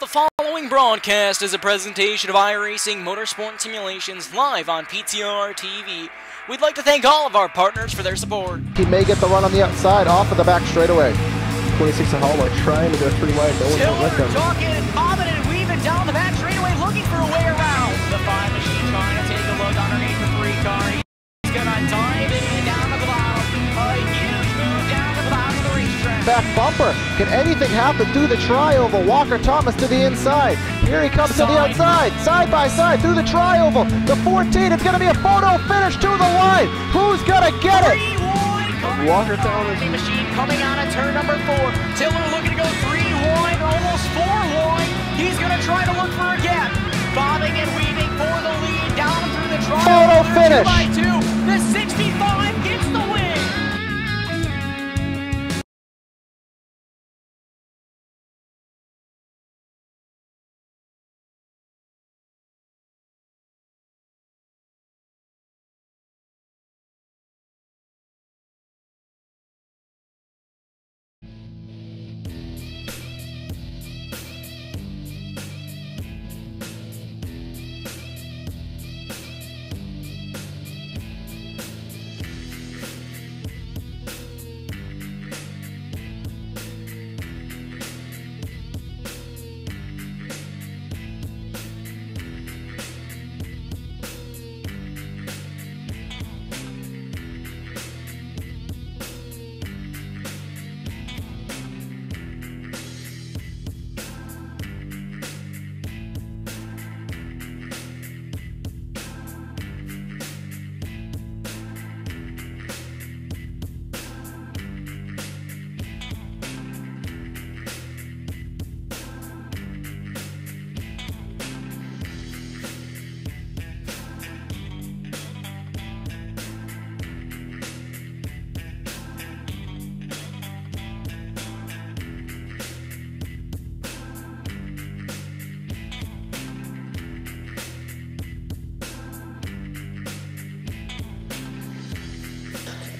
The following broadcast is a presentation of iRacing Motorsport Simulations live on PTR TV. We'd like to thank all of our partners for their support. He may get the run on the outside, off of the back straightaway. 26 and Hallmark trying to go three wide, no one's with him. Talking and bobbing and weaving down the back straightaway, looking for a way around. The 5 machine trying to take a look underneath the 3 car. He's gonna dive in down to the bottom. A huge move down to the bottom of the racetrack. Back bumper. Can anything happen through the tri-oval? Walker Thomas to the inside. Here he comes to the outside. Side by side through the tri-oval. The 14. It's going to be a photo finish to the line. Who's going to get it? Walker Thomas. Machine coming out of turn number 4. Tiller looking to go 3 wide, almost 4 wide. He's going to try to look for a gap. Bobbing and weaving for the lead down through the tri-oval. Photo finish. 2 by 2. The 65 gets the win.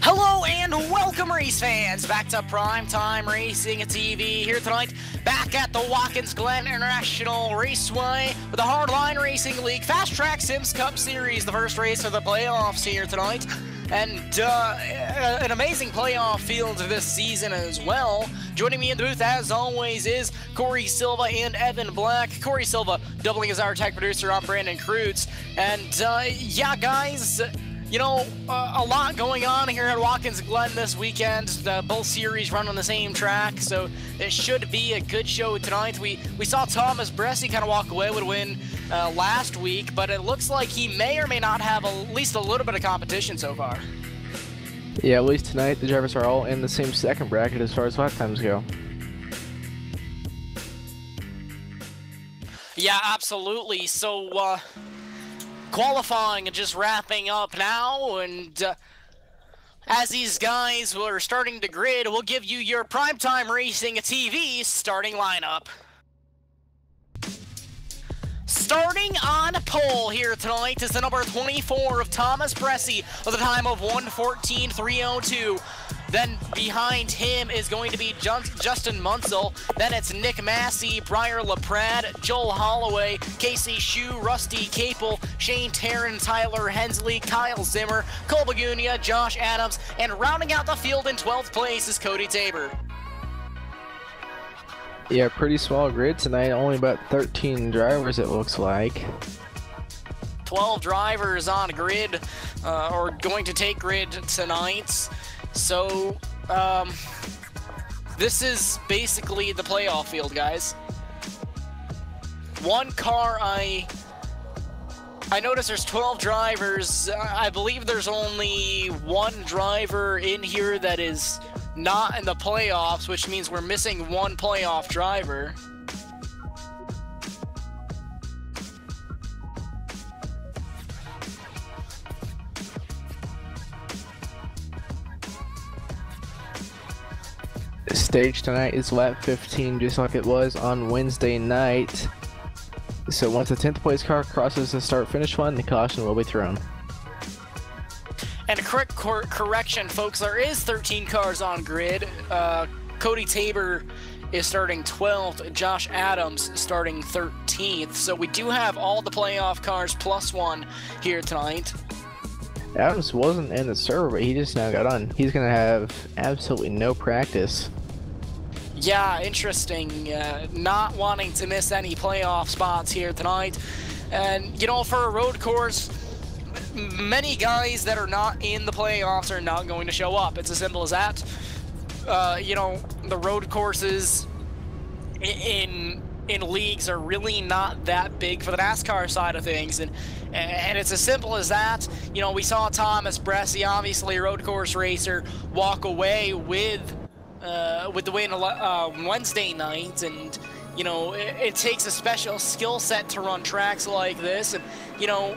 Hello and welcome, race fans, back to Primetime Racing TV here tonight, back at the Watkins Glen International Raceway with the Hardline Racing League Fast Track Sims Cup Series, the first race of the playoffs here tonight, and an amazing playoff field this season as well. Joining me in the booth, as always, is Corey Silva and Evan Black. Corey Silva doubling as our tech producer. I'm Brandon Krutz, and yeah, guys. You know, a lot going on here at Watkins Glen this weekend. Both series run on the same track, so it should be a good show tonight. We saw Thomas Bresci kind of walk away with a win last week, but it looks like he may or may not have at least a little bit of competition so far. Yeah, at least tonight the drivers are all in the same second bracket as far as lap times go. Yeah, absolutely. So, qualifying and just wrapping up now, and as these guys are starting to grid, we'll give you your Primetime Racing TV starting lineup. Starting on pole here tonight is the number 24 of Thomas Bresci with a time of 1:14.302. Then behind him is going to be Justin Munsell. Then it's Nick Massey, Briar LaPrade, Joel Holloway, Casey Shue, Rusty Capel, Shane Tarrant, Tyler Hensley, Kyle Zimmer, Cole Bagunia, Josh Adams, and rounding out the field in 12th place is Cody Tabor. Yeah, pretty small grid tonight. Only about 13 drivers, it looks like. 12 drivers on grid, or going to take grid tonight. So, this is basically the playoff field, guys. One car, I noticed there's 12 drivers. I believe there's only one driver in here that is not in the playoffs, which means we're missing one playoff driver. Stage tonight is lap 15, just like it was on Wednesday night. So once the 10th place car crosses the start-finish line, the caution will be thrown. And a quick correction, folks, there is 13 cars on grid. Cody Tabor is starting 12th, Josh Adams starting 13th. So we do have all the playoff cars plus one here tonight. Adams wasn't in the server, but he just now got on. He's going to have absolutely no practice. Yeah, interesting. Not wanting to miss any playoff spots here tonight. And, you know, for a road course, many guys that are not in the playoffs are not going to show up. It's as simple as that. You know, the road courses in leagues are really not that big for the NASCAR side of things, and it's as simple as that. You know, we saw Thomas Bressi, obviously a road course racer, walk away with the win Wednesday night, and you know, it takes a special skill set to run tracks like this, and you know,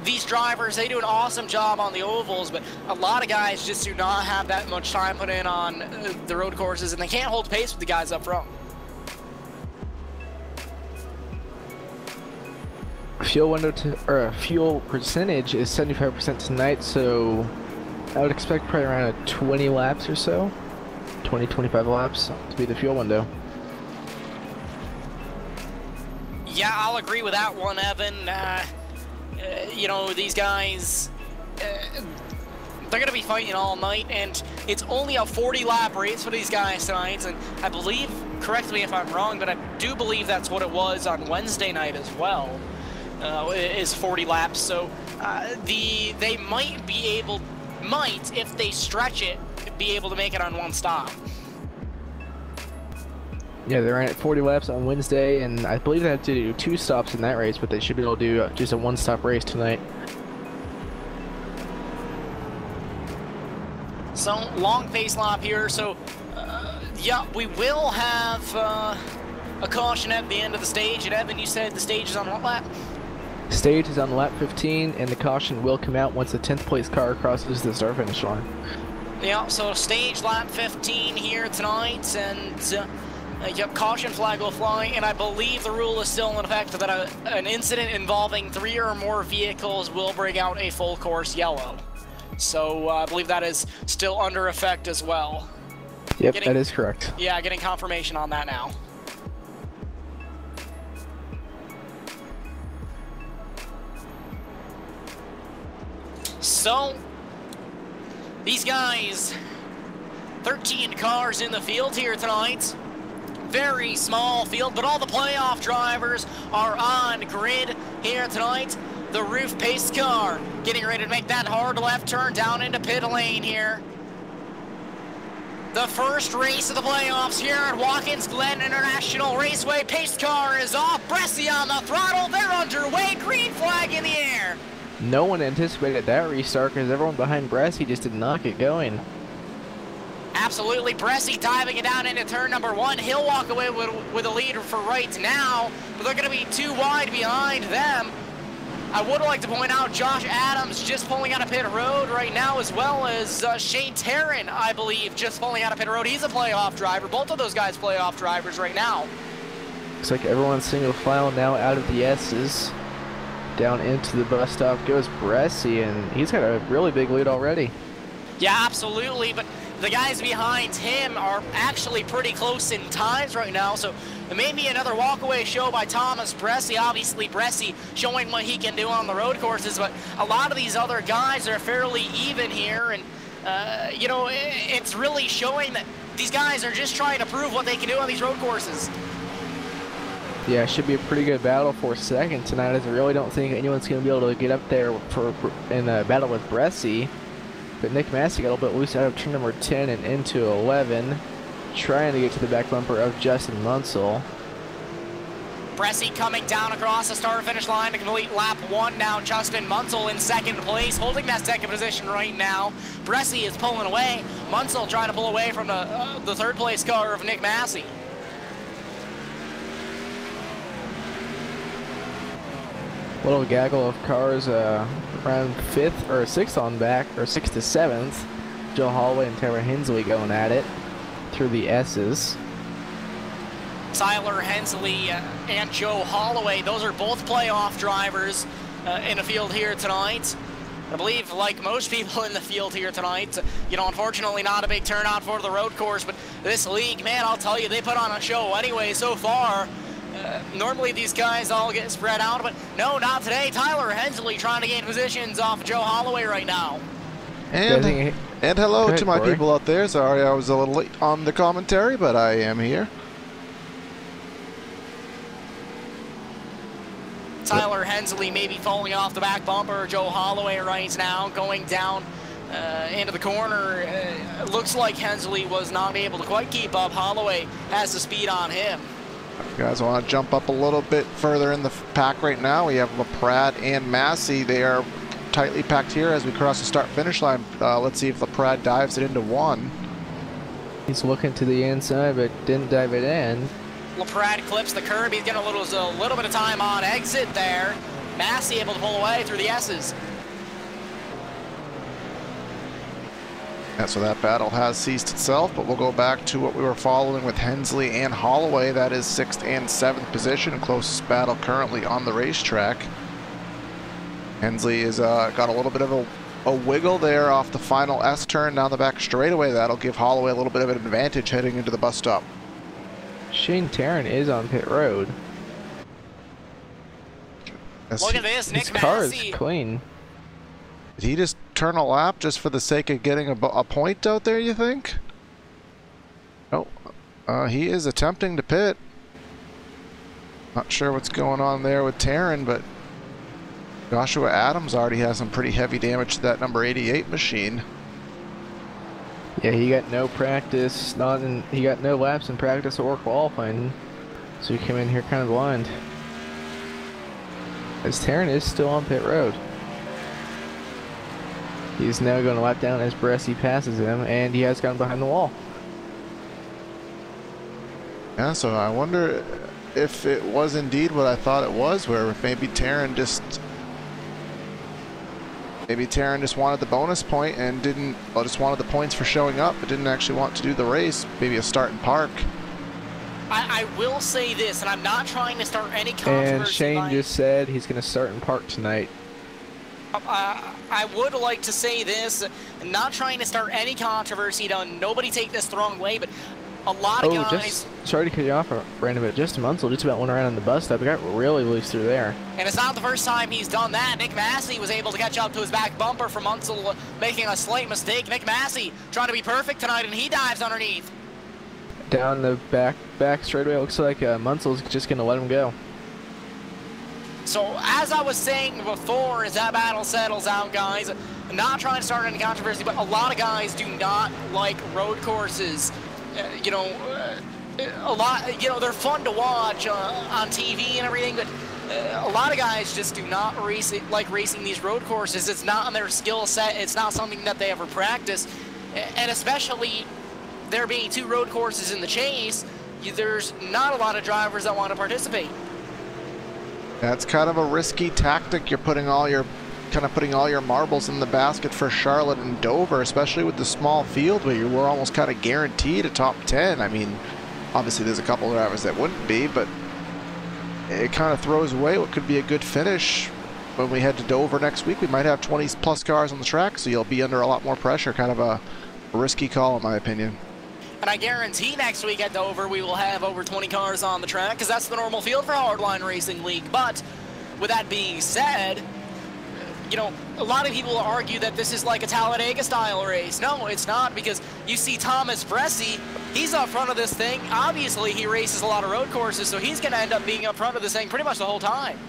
these drivers, they do an awesome job on the ovals, but a lot of guys just do not have that much time put in on the road courses, and they can't hold pace with the guys up front. Fuel window fuel percentage is 75% tonight, so I would expect probably around 20 laps or so, 20-25 laps to be the fuel window. Yeah, I'll agree with that one, Evan. You know, these guys, they're going to be fighting all night, and it's only a 40-lap race for these guys tonight, and I believe, correct me if I'm wrong, but I do believe that's what it was on Wednesday night as well, is 40 laps, so they might be able, if they stretch it, be able to make it on one stop. Yeah, they ran at 40 laps on Wednesday, and I believe they had to do 2 stops in that race, but they should be able to do just a 1-stop race tonight. So, long pace lap here, so, yeah, we will have a caution at the end of the stage, and Evan, you said the stage is on what lap? Stage is on lap 15, and the caution will come out once the 10th place car crosses the start-finish line. Yeah, so stage lap 15 here tonight, and yep, caution flag will fly, and I believe the rule is still in effect that an incident involving 3 or more vehicles will bring out a full course yellow. So I believe that is still under effect as well. Yep, that is correct. Yeah, getting confirmation on that now. So, these guys, 13 cars in the field here tonight. Very small field, but all the playoff drivers are on grid here tonight. The roof pace car getting ready to make that hard left turn down into pit lane here. The first race of the playoffs here at Watkins Glen International Raceway. Pace car is off. Bressi on the throttle. They're underway. Green flag in the air. No one anticipated that restart because everyone behind Bressi just did not get going. Absolutely, Bressi diving it down into turn number 1. He'll walk away with a lead for right now, but they're going to be too wide behind them. I would like to point out Josh Adams just pulling out of pit road right now, as well as Shane Tarrant, I believe, just pulling out of pit road. He's a playoff driver. Both of those guys playoff drivers right now. Looks like everyone's single file now out of the S's. Down into the bus stop goes Bressi, and he's got a really big lead already. Yeah, absolutely, but the guys behind him are actually pretty close in times right now, so it may be another walkaway show by Thomas Bressi. Obviously, Bressi showing what he can do on the road courses, but a lot of these other guys are fairly even here, and, you know, it's really showing that these guys are just trying to prove what they can do on these road courses. Yeah, it should be a pretty good battle for second tonight, as I really don't think anyone's going to be able to get up there in a battle with Bressi. But Nick Massey got a little bit loose out of turn number 10 and into 11, trying to get to the back bumper of Justin Munsell. Bressi coming down across the start-finish line to complete lap 1 now. Justin Munsell in second place, holding that second position right now. Bressi is pulling away. Munsell trying to pull away from the third place car of Nick Massey. Little gaggle of cars around 5th or 6th on back, or 6th to 7th. Joe Holloway and Tyler Hensley going at it through the S's. Tyler Hensley and Joe Holloway, those are both playoff drivers in the field here tonight. I believe, like most people in the field here tonight, you know, unfortunately not a big turnout for the road course, but this league, man, I'll tell you, they put on a show anyway so far. Normally these guys all get spread out, but no, not today. Tyler Hensley trying to gain positions off of Joe Holloway right now. And hello to my people out there. Sorry I was a little late on the commentary, but I am here. Tyler Hensley maybe falling off the back bumper. Joe Holloway right now going down into the corner. It looks like Hensley was not able to quite keep up. Holloway has the speed on him. You guys want to jump up a little bit further in the pack right now. We have LaPrade and Massey. They are tightly packed here as we cross the start-finish line. Let's see if LaPrade dives it into one. He's looking to the inside, but didn't dive it in. LaPrade clips the curb. He's going to lose a little bit of time on exit there. Massey able to pull away through the S's. Yeah, so that battle has ceased itself, but we'll go back to what we were following with Hensley and Holloway. That is 6th and 7th position, closest battle currently on the racetrack. Hensley has got a little bit of a wiggle there off the final S turn down the back straightaway. That'll give Holloway a little bit of an advantage heading into the bus stop. Shane Tarrant is on pit road. Look at this, Nick His car Massey. is clean. Did he just turn a lap just for the sake of getting a point out there, you think? Oh, he is attempting to pit. Not sure what's going on there with Tarrant, but Joshua Adams already has some pretty heavy damage to that number 88 machine. Yeah, he got no practice, he got no laps in practice or qualifying, so he came in here kind of blind. As Tarrant is still on pit road. He's now going to lap down as Bresci passes him, and he has gone behind the wall. Yeah, so I wonder if it was indeed what I thought it was, where maybe Tarrant just wanted the bonus point and didn't, well, just wanted the points for showing up, but didn't actually want to do the race. Maybe a start and park. I will say this, and I'm not trying to start any controversy. And Shane just said he's going to start and park tonight. I would like to say this, not trying to start any controversy, nobody take this the wrong way, but a lot of guys... Sorry to cut you off, Brandon, but just Munsell just about went around on the bus stop. He got really loose through there. And it's not the first time he's done that. Nick Massey was able to catch up to his back bumper from Munsell making a slight mistake. Nick Massey trying to be perfect tonight, and he dives underneath. Down the back straightaway, it looks like Munsell's just going to let him go. So, as I was saying before, as that battle settles out, guys, I'm not trying to start any controversy, but a lot of guys do not like road courses. You know, they're fun to watch on TV and everything, but a lot of guys just do not like racing these road courses. It's not on their skill set. It's not something that they ever practice. And especially there being 2 road courses in the chase, there's not a lot of drivers that want to participate. That's kind of a risky tactic. You're putting all your marbles in the basket for Charlotte and Dover, especially with the small field where you were almost kind of guaranteed a top 10. I mean, obviously there's a couple of drivers that wouldn't be, but it kind of throws away what could be a good finish. When we head to Dover next week, we might have 20 plus cars on the track, so you'll be under a lot more pressure. Kind of a risky call, in my opinion. And I guarantee next week at Dover we will have over 20 cars on the track, because that's the normal field for Hardline Racing League. But with that being said, you know, a lot of people argue that this is like a Talladega style race. No, it's not, because you see Thomas Bresci, he's up front of this thing. Obviously he races a lot of road courses, so he's going to end up being up front of this thing pretty much the whole time.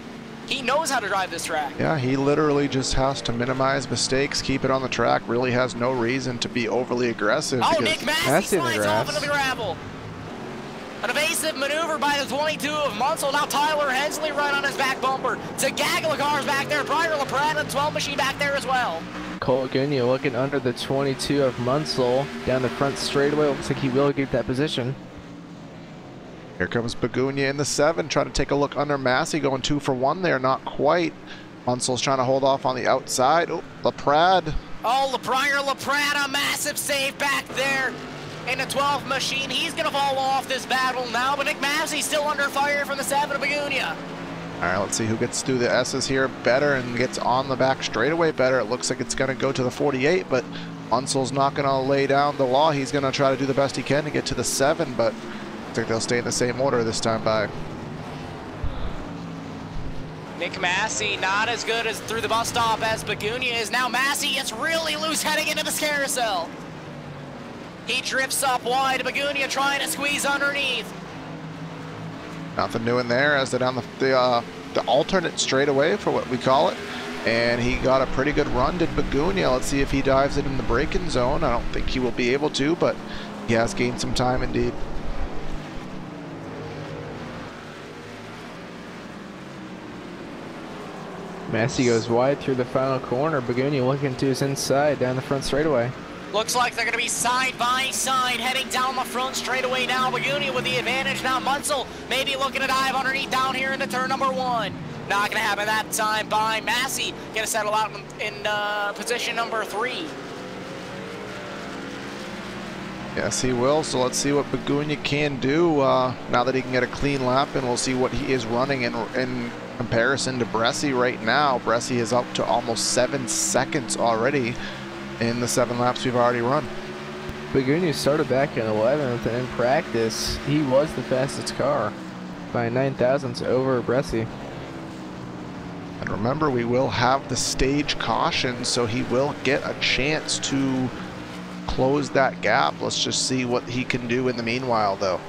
He knows how to drive this track. Yeah, he literally just has to minimize mistakes, keep it on the track, really has no reason to be overly aggressive. Oh, Nick Massey slides off into the gravel. An evasive maneuver by the 22 of Munsell. Now Tyler Hensley right on his back bumper. It's a gaggle of cars back there. Brian LaPrade and the 12 machine back there as well. Cole Gunya looking under the 22 of Munsell down the front straightaway. Looks like he will get that position. Here comes Begunia in the 7, trying to take a look under Massey, going 2 for 1 there, not quite. Munsell's trying to hold off on the outside. Oh, LaPrade. Oh, Brian LaPrade, a massive save back there in the 12th machine. He's going to fall off this battle now, but Nick Massey still under fire from the 7 of Begunia. All right, let's see who gets through the S's here better and gets on the back straightaway better. It looks like it's going to go to the 48, but Munsel's not going to lay down the law. He's going to try to do the best he can to get to the 7, but I think they'll stay in the same order this time by. Nick Massey not as good as through the bus stop as Begunia is. Now Massey gets really loose heading into this carousel. He drifts up wide. Begunia trying to squeeze underneath. Nothing new in there as they're down the alternate straightaway for what we call it. And he got a pretty good run, did Begunia. Let's see if he dives it in the braking zone. I don't think he will be able to, but he has gained some time indeed. Massey goes wide through the final corner. Begunia looking to his inside down the front straightaway. Looks like they're going to be side by side heading down the front straightaway now. Begunia with the advantage now. Munsell maybe looking to dive underneath down here into turn number 1. Not going to happen that time by Massey. Going to settle out in position number 3. Yes, he will. So let's see what Begunia can do now that he can get a clean lap, and we'll see what he is running in comparison to Bresci right now. Bresci is up to almost 7 seconds already in the 7 laps we've already run. Begunia started back in 11th, and in practice, he was the fastest car by 9 thousandths over Bresci. And remember, we will have the stage caution, so he will get a chance to close that gap. Let's just see what he can do in the meanwhile, though.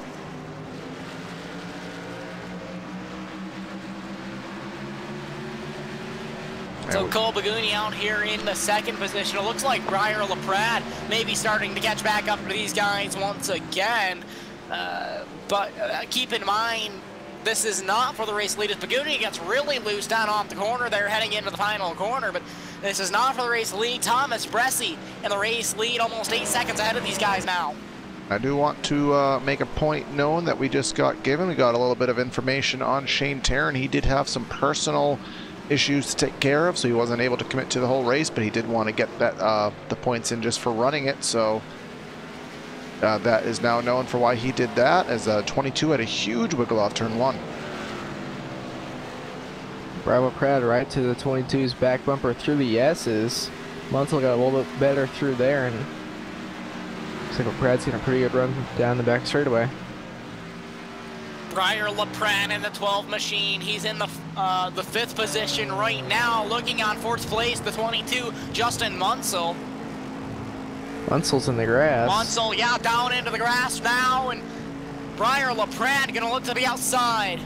So Cole Begunia out here in the 2nd position. It looks like Briar LaPrade may be starting to catch back up to these guys once again. But keep in mind, this is not for the race lead. As Begunia gets really loose down off the corner there heading into the final corner, but this is not for the race lead. Thomas Bresci in the race lead, almost 8 seconds ahead of these guys now. I do want to make a point known that we just got given. We got a little bit of information on Shane Tarrant. He did have some personal issues to take care of, so he wasn't able to commit to the whole race, but he did want to get that the points in just for running it. So that is now known for why he did that, as 22 had a huge wiggle off turn 1. Bravo Pratt right to the 22's back bumper through the S's. Munsell got a little bit better through there, and looks like Pratt's getting a pretty good run down the back straightaway. Briar LaPrade in the 12 machine. He's in the 5th position right now, looking on 4th place, the 22, Justin Munsell. Munsell's in the grass. Munsell, yeah, down into the grass now, and Briar LaPrade gonna look to the outside.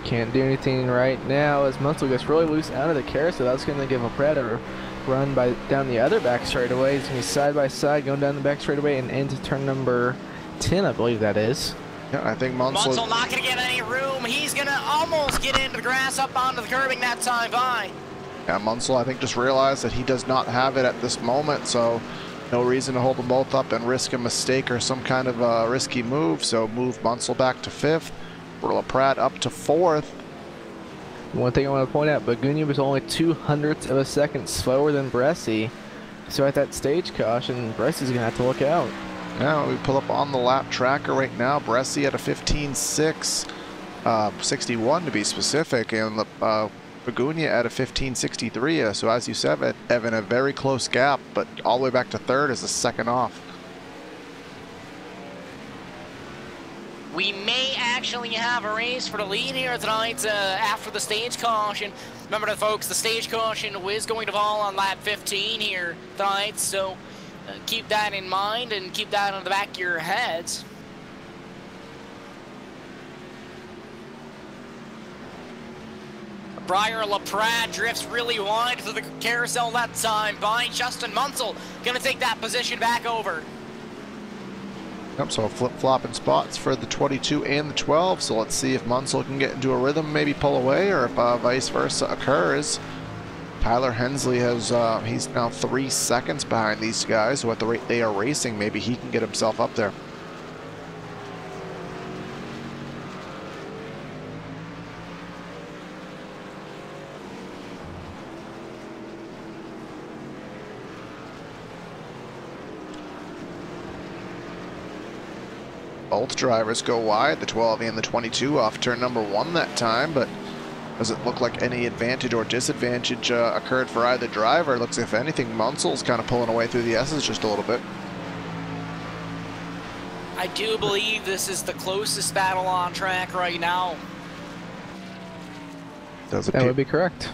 Can't do anything right now as Munsell gets really loose out of the carousel. That's going to give LaPrade a run down the other back straightaway. He's going to be side by side going down the back straightaway and into turn number 10, I believe that is. Yeah, I think Munsell not going to get any room. He's going to almost get into the grass up onto the curbing that time by. Yeah, Munsell, I think, just realized that he does not have it at this moment, so no reason to hold them both up and risk a mistake or some kind of a risky move. So move Munsell back to 5th. LaPrade up to 4th. One thing I want to point out, Begunia was only 0.02 of a second slower than Bresci. So at that stage caution, Bresci's going to have to look out. Now we pull up on the lap tracker right now. Bresci at a 15.6, 61 to be specific, and Begunia at a 15.63. So as you said, Evan, a very close gap, but all the way back to 3rd is a second off. We may actually have a race for the lead here tonight after the stage caution. Remember, folks, the stage caution is going to fall on lap 15 here tonight, so keep that in mind and keep that on the back of your heads. Briar LaPrade drifts really wide through the carousel that time by Justin Munsell. Going to take that position back over. Yep, so flip-flopping spots for the 22 and the 12. So let's see if Munsell can get into a rhythm, maybe pull away, or if vice versa occurs. Tyler Hensley has, he's now 3 seconds behind these guys. So at the rate they are racing, maybe he can get himself up there. Both drivers go wide, the 12 and the 22 off turn number 1 that time, but doesn't look like any advantage or disadvantage occurred for either driver. Looks, if anything, Munsel's kind of pulling away through the S's just a little bit. I do believe this is the closest battle on track right now. That would be correct.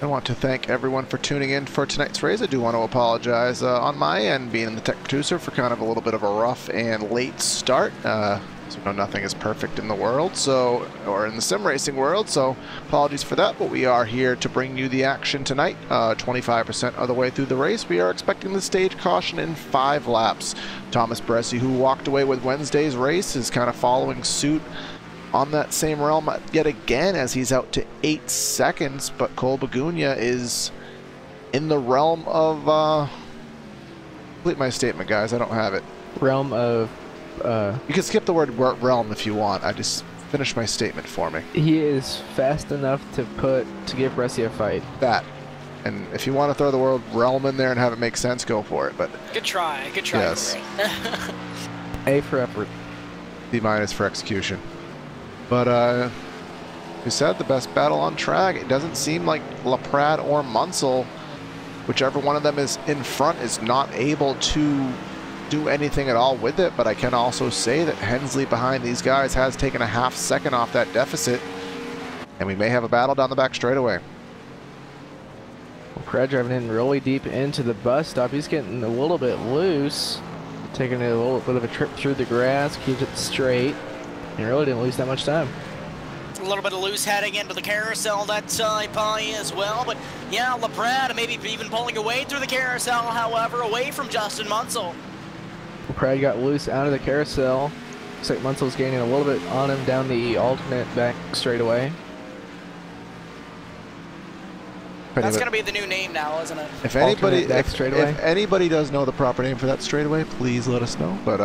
I want to thank everyone for tuning in for tonight's race. I do want to apologize on my end, being the tech producer, for kind of a little bit of a rough and late start. So nothing is perfect in the world, or in the sim racing world, so apologies for that, but we are here to bring you the action tonight. 25% of the way through the race, we are expecting the stage caution in 5 laps. Thomas Bressi, who walked away with Wednesday's race, is kind of following suit on that same realm yet again, as he's out to 8 seconds, but Cole Bagunia is in the realm of complete my statement, guys, I don't have it. Realm of you can skip the word realm if you want. I just finished my statement for me. He is fast enough to give Bressi a fight. That. And if you want to throw the word realm in there and have it make sense, go for it. But good try, yes. A for effort. B- for execution. But you said the best battle on track. It doesn't seem like LaPrade or Munsell, whichever one of them is in front, is not able to do anything at all with it. But I can also say that Hensley behind these guys has taken a half second off that deficit, and we may have a battle down the back straightaway. LaPrade driving in really deep into the bus stop. He's getting a little bit loose, taking a little bit of a trip through the grass, keeps it straight. He really didn't lose that much time. A little bit of loose heading into the carousel that pie as well, but yeah, LaPrade maybe even pulling away through the carousel, however, away from Justin Munsell. LaPrade got loose out of the carousel. Looks like Munsell's gaining a little bit on him down the alternate back straightaway. That's going to be the new name now, isn't it? If anybody does know the proper name for that straightaway, please let us know. But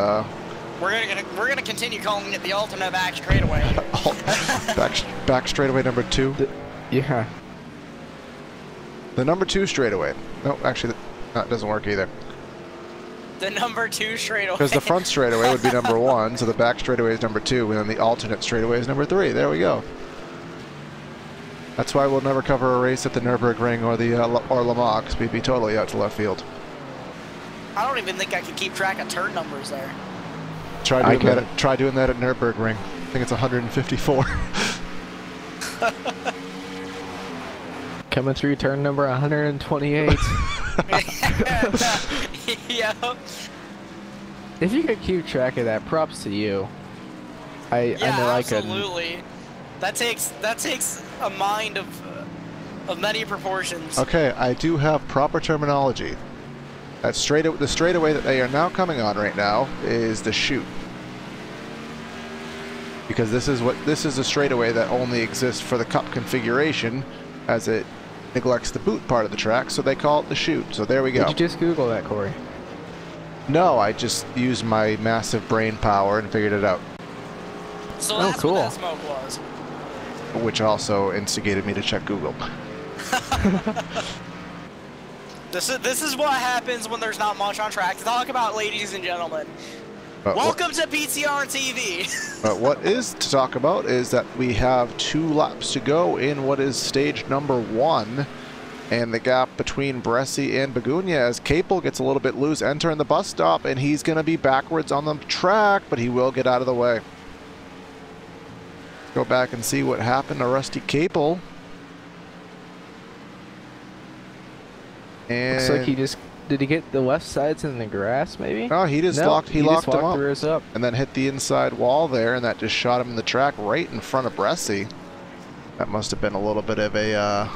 we're gonna continue calling it the alternate back straightaway. back straightaway number 2. Yeah. The number 2 straightaway. No, actually, that doesn't work either. The number 2 straightaway. Because the front straightaway would be number 1, so the back straightaway is number 2, and then the alternate straightaway is number 3. There we go. That's why we'll never cover a race at the Nürburgring or the or Le Mans, because we'd be totally out to left field. I don't even think I can keep track of turn numbers there. Try doing that at Nürburgring. I think it's 154. Coming through turn number 128. Yeah. If you could keep track of that, props to you. I know I couldn't. Absolutely. That takes a mind of many proportions. Okay, I do have proper terminology. The straightaway that they are now coming on right now is the chute, because this is a straightaway that only exists for the Cup configuration, as it neglects the boot part of the track, so they call it the chute. So there we go. Did you just Google that, Corey? No, I just used my massive brain power and figured it out. So that's cool. what that smoke was. Which also instigated me to check Google. This is what happens when there's not much on track to talk about, ladies and gentlemen. Welcome to PCR TV. But what is to talk about is that we have 2 laps to go in what is stage number 1, and the gap between Bressi and Bagunia, as Capel gets a little bit loose entering the bus stop, and he's going to be backwards on the track, but he will get out of the way. Go back and see what happened to Rusty Capel. And looks like he just did he get the left sides in the grass maybe? Oh, he just locked him up, the up and then hit the inside wall there, and that just shot him in the track right in front of Bressi. That must have been a little bit of a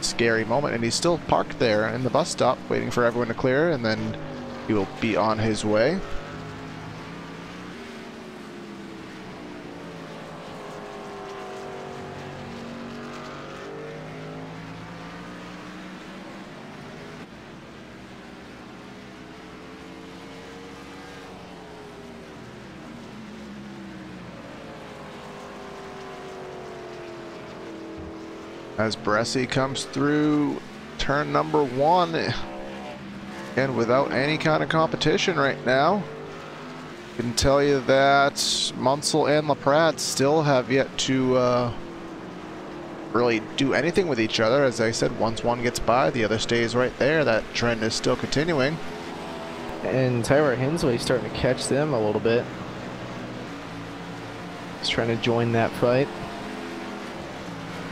scary moment, and he's still parked there in the bus stop waiting for everyone to clear, and then he will be on his way. As Bressi comes through turn number 1, and without any kind of competition right now. Can tell you that Munsell and LaPrade still have yet to really do anything with each other. As I said, once one gets by, the other stays right there. That trend is still continuing. And Tyler Hensley's starting to catch them a little bit. He's trying to join that fight.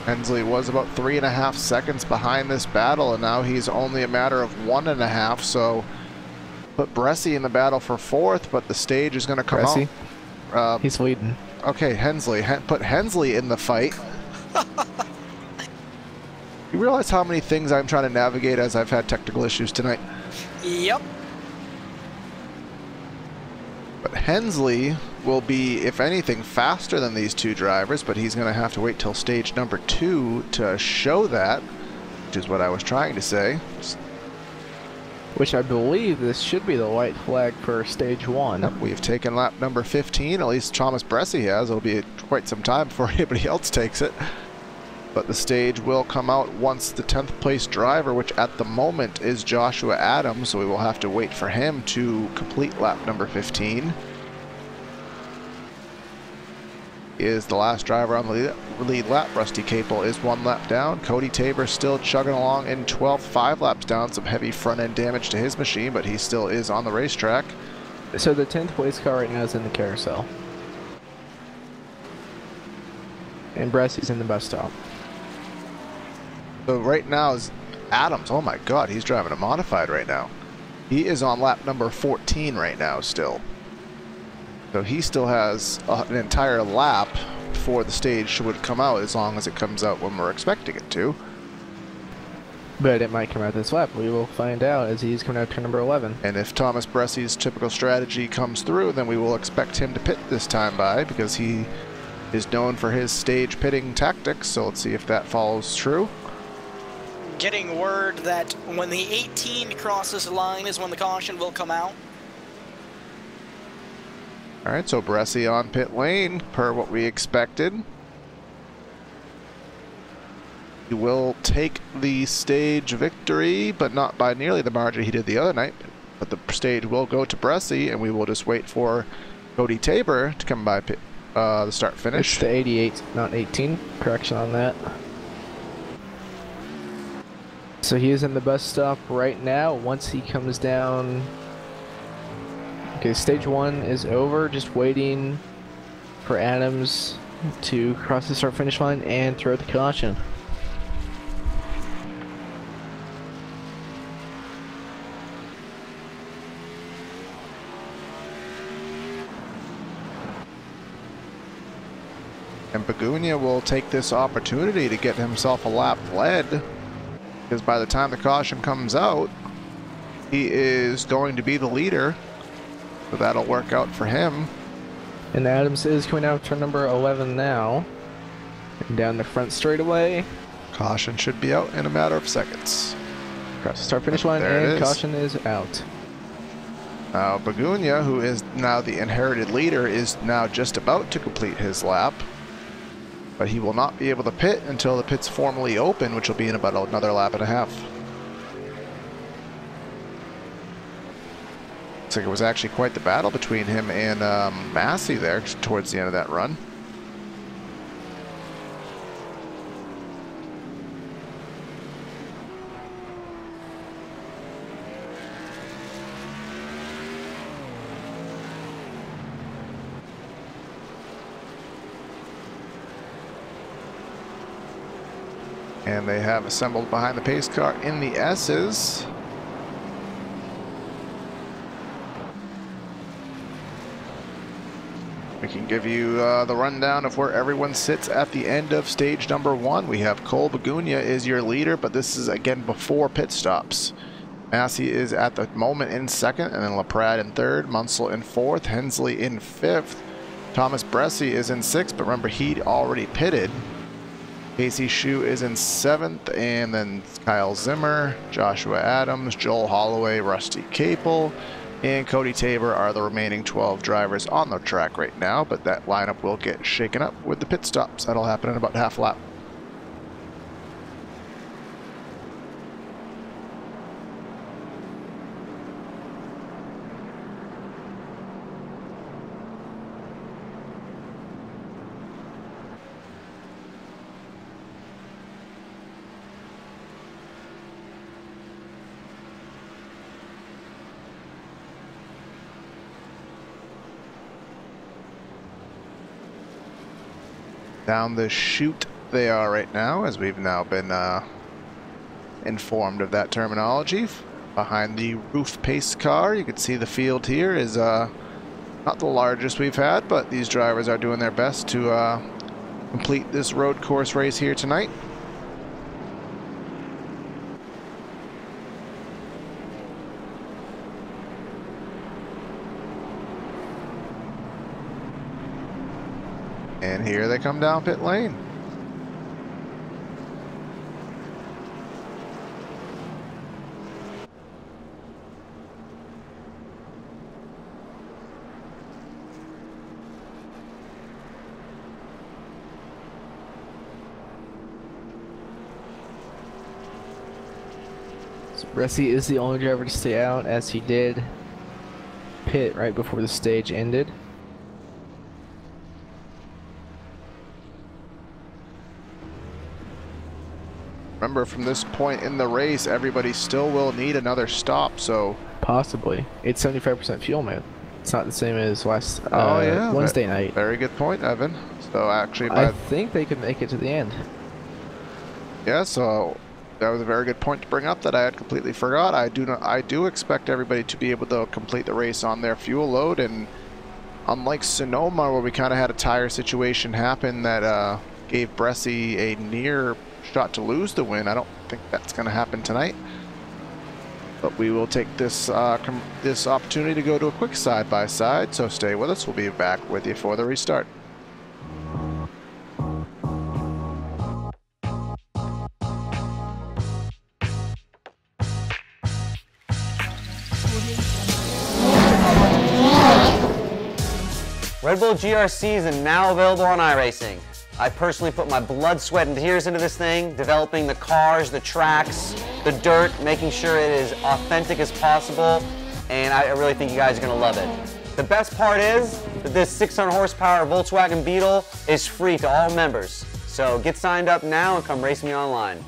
Hensley was about 3.5 seconds behind this battle, and now he's only a matter of 1.5. So put Bressie in the battle for 4th, but the stage is going to come out. He's leading. Okay, Hensley. Put Hensley in the fight. You realize how many things I'm trying to navigate as I've had technical issues tonight? Yep. But Hensley will be, if anything, faster than these two drivers, but he's going to have to wait till stage number 2 to show that, which is what I was trying to say. Which I believe this should be the white flag for stage 1. Yep, we've taken lap number 15, at least Thomas Bressie has. It'll be quite some time before anybody else takes it. But the stage will come out once the 10th place driver, which at the moment is Joshua Adams, so we will have to wait for him to complete lap number 15. He is the last driver on the lead lap. Rusty Capel is 1 lap down. Cody Tabor still chugging along in 12th, 5 laps down. Some heavy front end damage to his machine, but he still is on the racetrack. So the 10th place car right now is in the carousel. And Bressie's in the bus stop. So right now is Adams. Oh my God, he's driving a modified right now. He is on lap number 14 right now still. So he still has an entire lap before the stage would come out, as long as it comes out when we're expecting it to. But it might come out this lap. We will find out as he's coming out turn number 11. And if Thomas Bressie's typical strategy comes through, then we will expect him to pit this time by, because he is known for his stage pitting tactics. So let's see if that follows true. Getting word that when the 18 crosses the line is when the caution will come out. All right, so Bressie on pit lane, per what we expected. He will take the stage victory, but not by nearly the margin he did the other night. But the stage will go to Bressie, and we will just wait for Cody Tabor to come by the start-finish. It's the 88, not 18. Correction on that. So he is in the bus stop right now. Once he comes down... Okay, stage 1 is over. Just waiting for Adams to cross the start-finish line and throw the caution. And Begunia will take this opportunity to get himself a lap led, because by the time the caution comes out, he is going to be the leader. So that'll work out for him. And Adams is coming out turn number 11 now. And down the front straightaway. Caution should be out in a matter of seconds. Across the start-finish line, and caution is out. Now Begunia, who is now the inherited leader, is now just about to complete his lap. But he will not be able to pit until the pit's formally open, which will be in about another lap and a half. Looks like it was actually quite the battle between him and Massey there towards the end of that run. And they have assembled behind the pace car in the S's. We can give you the rundown of where everyone sits at the end of stage number 1. We have Cole Begunia is your leader, but this is again before pit stops. Massey is at the moment in 2nd, and then LaPrade in 3rd, Munsell in 4th, Hensley in 5th. Thomas Bressie is in 6th, but remember he'd already pitted. Casey Shue is in 7th, and then Kyle Zimmer, Joshua Adams, Joel Holloway, Rusty Capel, and Cody Tabor are the remaining 12 drivers on the track right now, but that lineup will get shaken up with the pit stops. That'll happen in about half lap. Down the chute they are right now, as we've now been informed of that terminology. Behind the roof pace car, you can see the field here is not the largest we've had, but these drivers are doing their best to complete this road course race here tonight. And here they come down pit lane. Bressie is the only driver to stay out, as he did pit right before the stage ended. Remember, from this point in the race, everybody still will need another stop, so... Possibly. It's 75% fuel, man. It's not the same as last yeah, Wednesday night. Very good point, Evan. So actually... I think they could make it to the end. Yeah, so... That was a very good point to bring up that I had completely forgot. I do expect everybody to be able to complete the race on their fuel load, and unlike Sonoma, where we kind of had a tire situation happen that gave Bressie a near shot to lose the win, I don't think that's going to happen tonight. But we will take this this opportunity to go to a quick side-by-side, so stay with us. We'll be back with you for the restart. Red Bull GRCs are now available on iRacing. I personally put my blood, sweat, and tears into this thing, developing the cars, the tracks, the dirt, making sure it is authentic as possible, and I really think you guys are going to love it. The best part is that this 600 horsepower Volkswagen Beetle is free to all members. So get signed up now and come race me online.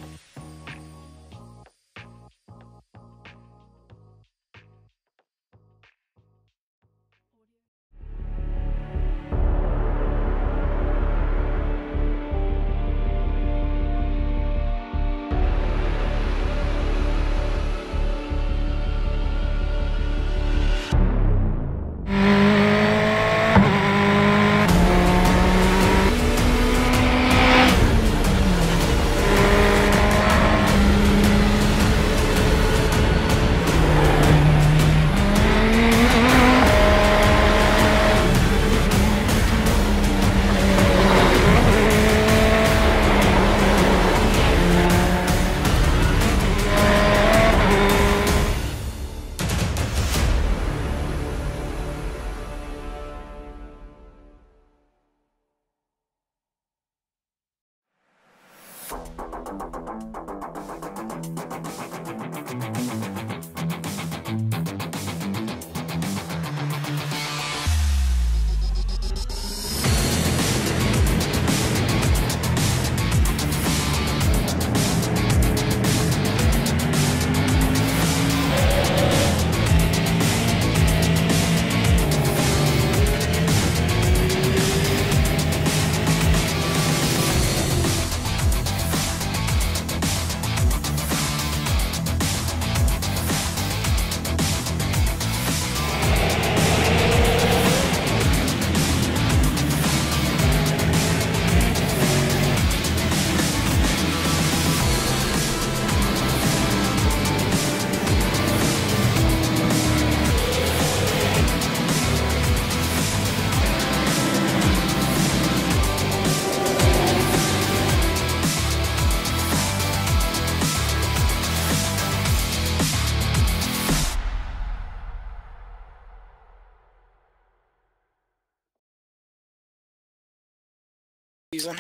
Season.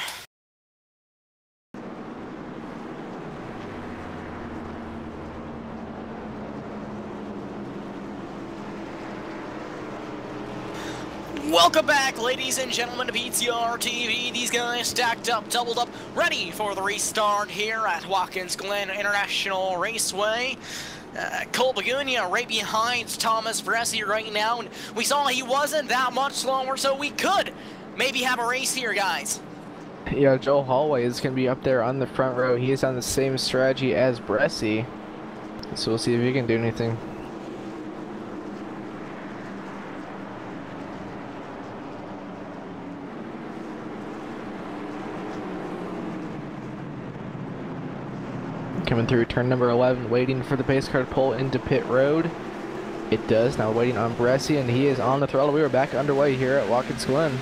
Welcome back, ladies and gentlemen, to PTR TV. These guys stacked up, doubled up, ready for the restart here at Watkins Glen International Raceway. Cole Bagunia right behind Thomas Bressie right now, and we saw he wasn't that much slower, so we could maybe have a race here, guys. Yeah, Joel Holloway is going to be up there on the front row. He is on the same strategy as Bressie. So we'll see if he can do anything. Coming through turn number 11, waiting for the pace car to pull into pit road. It does. Now waiting on Bressie, and he is on the throttle. We are back underway here at Watkins Glen.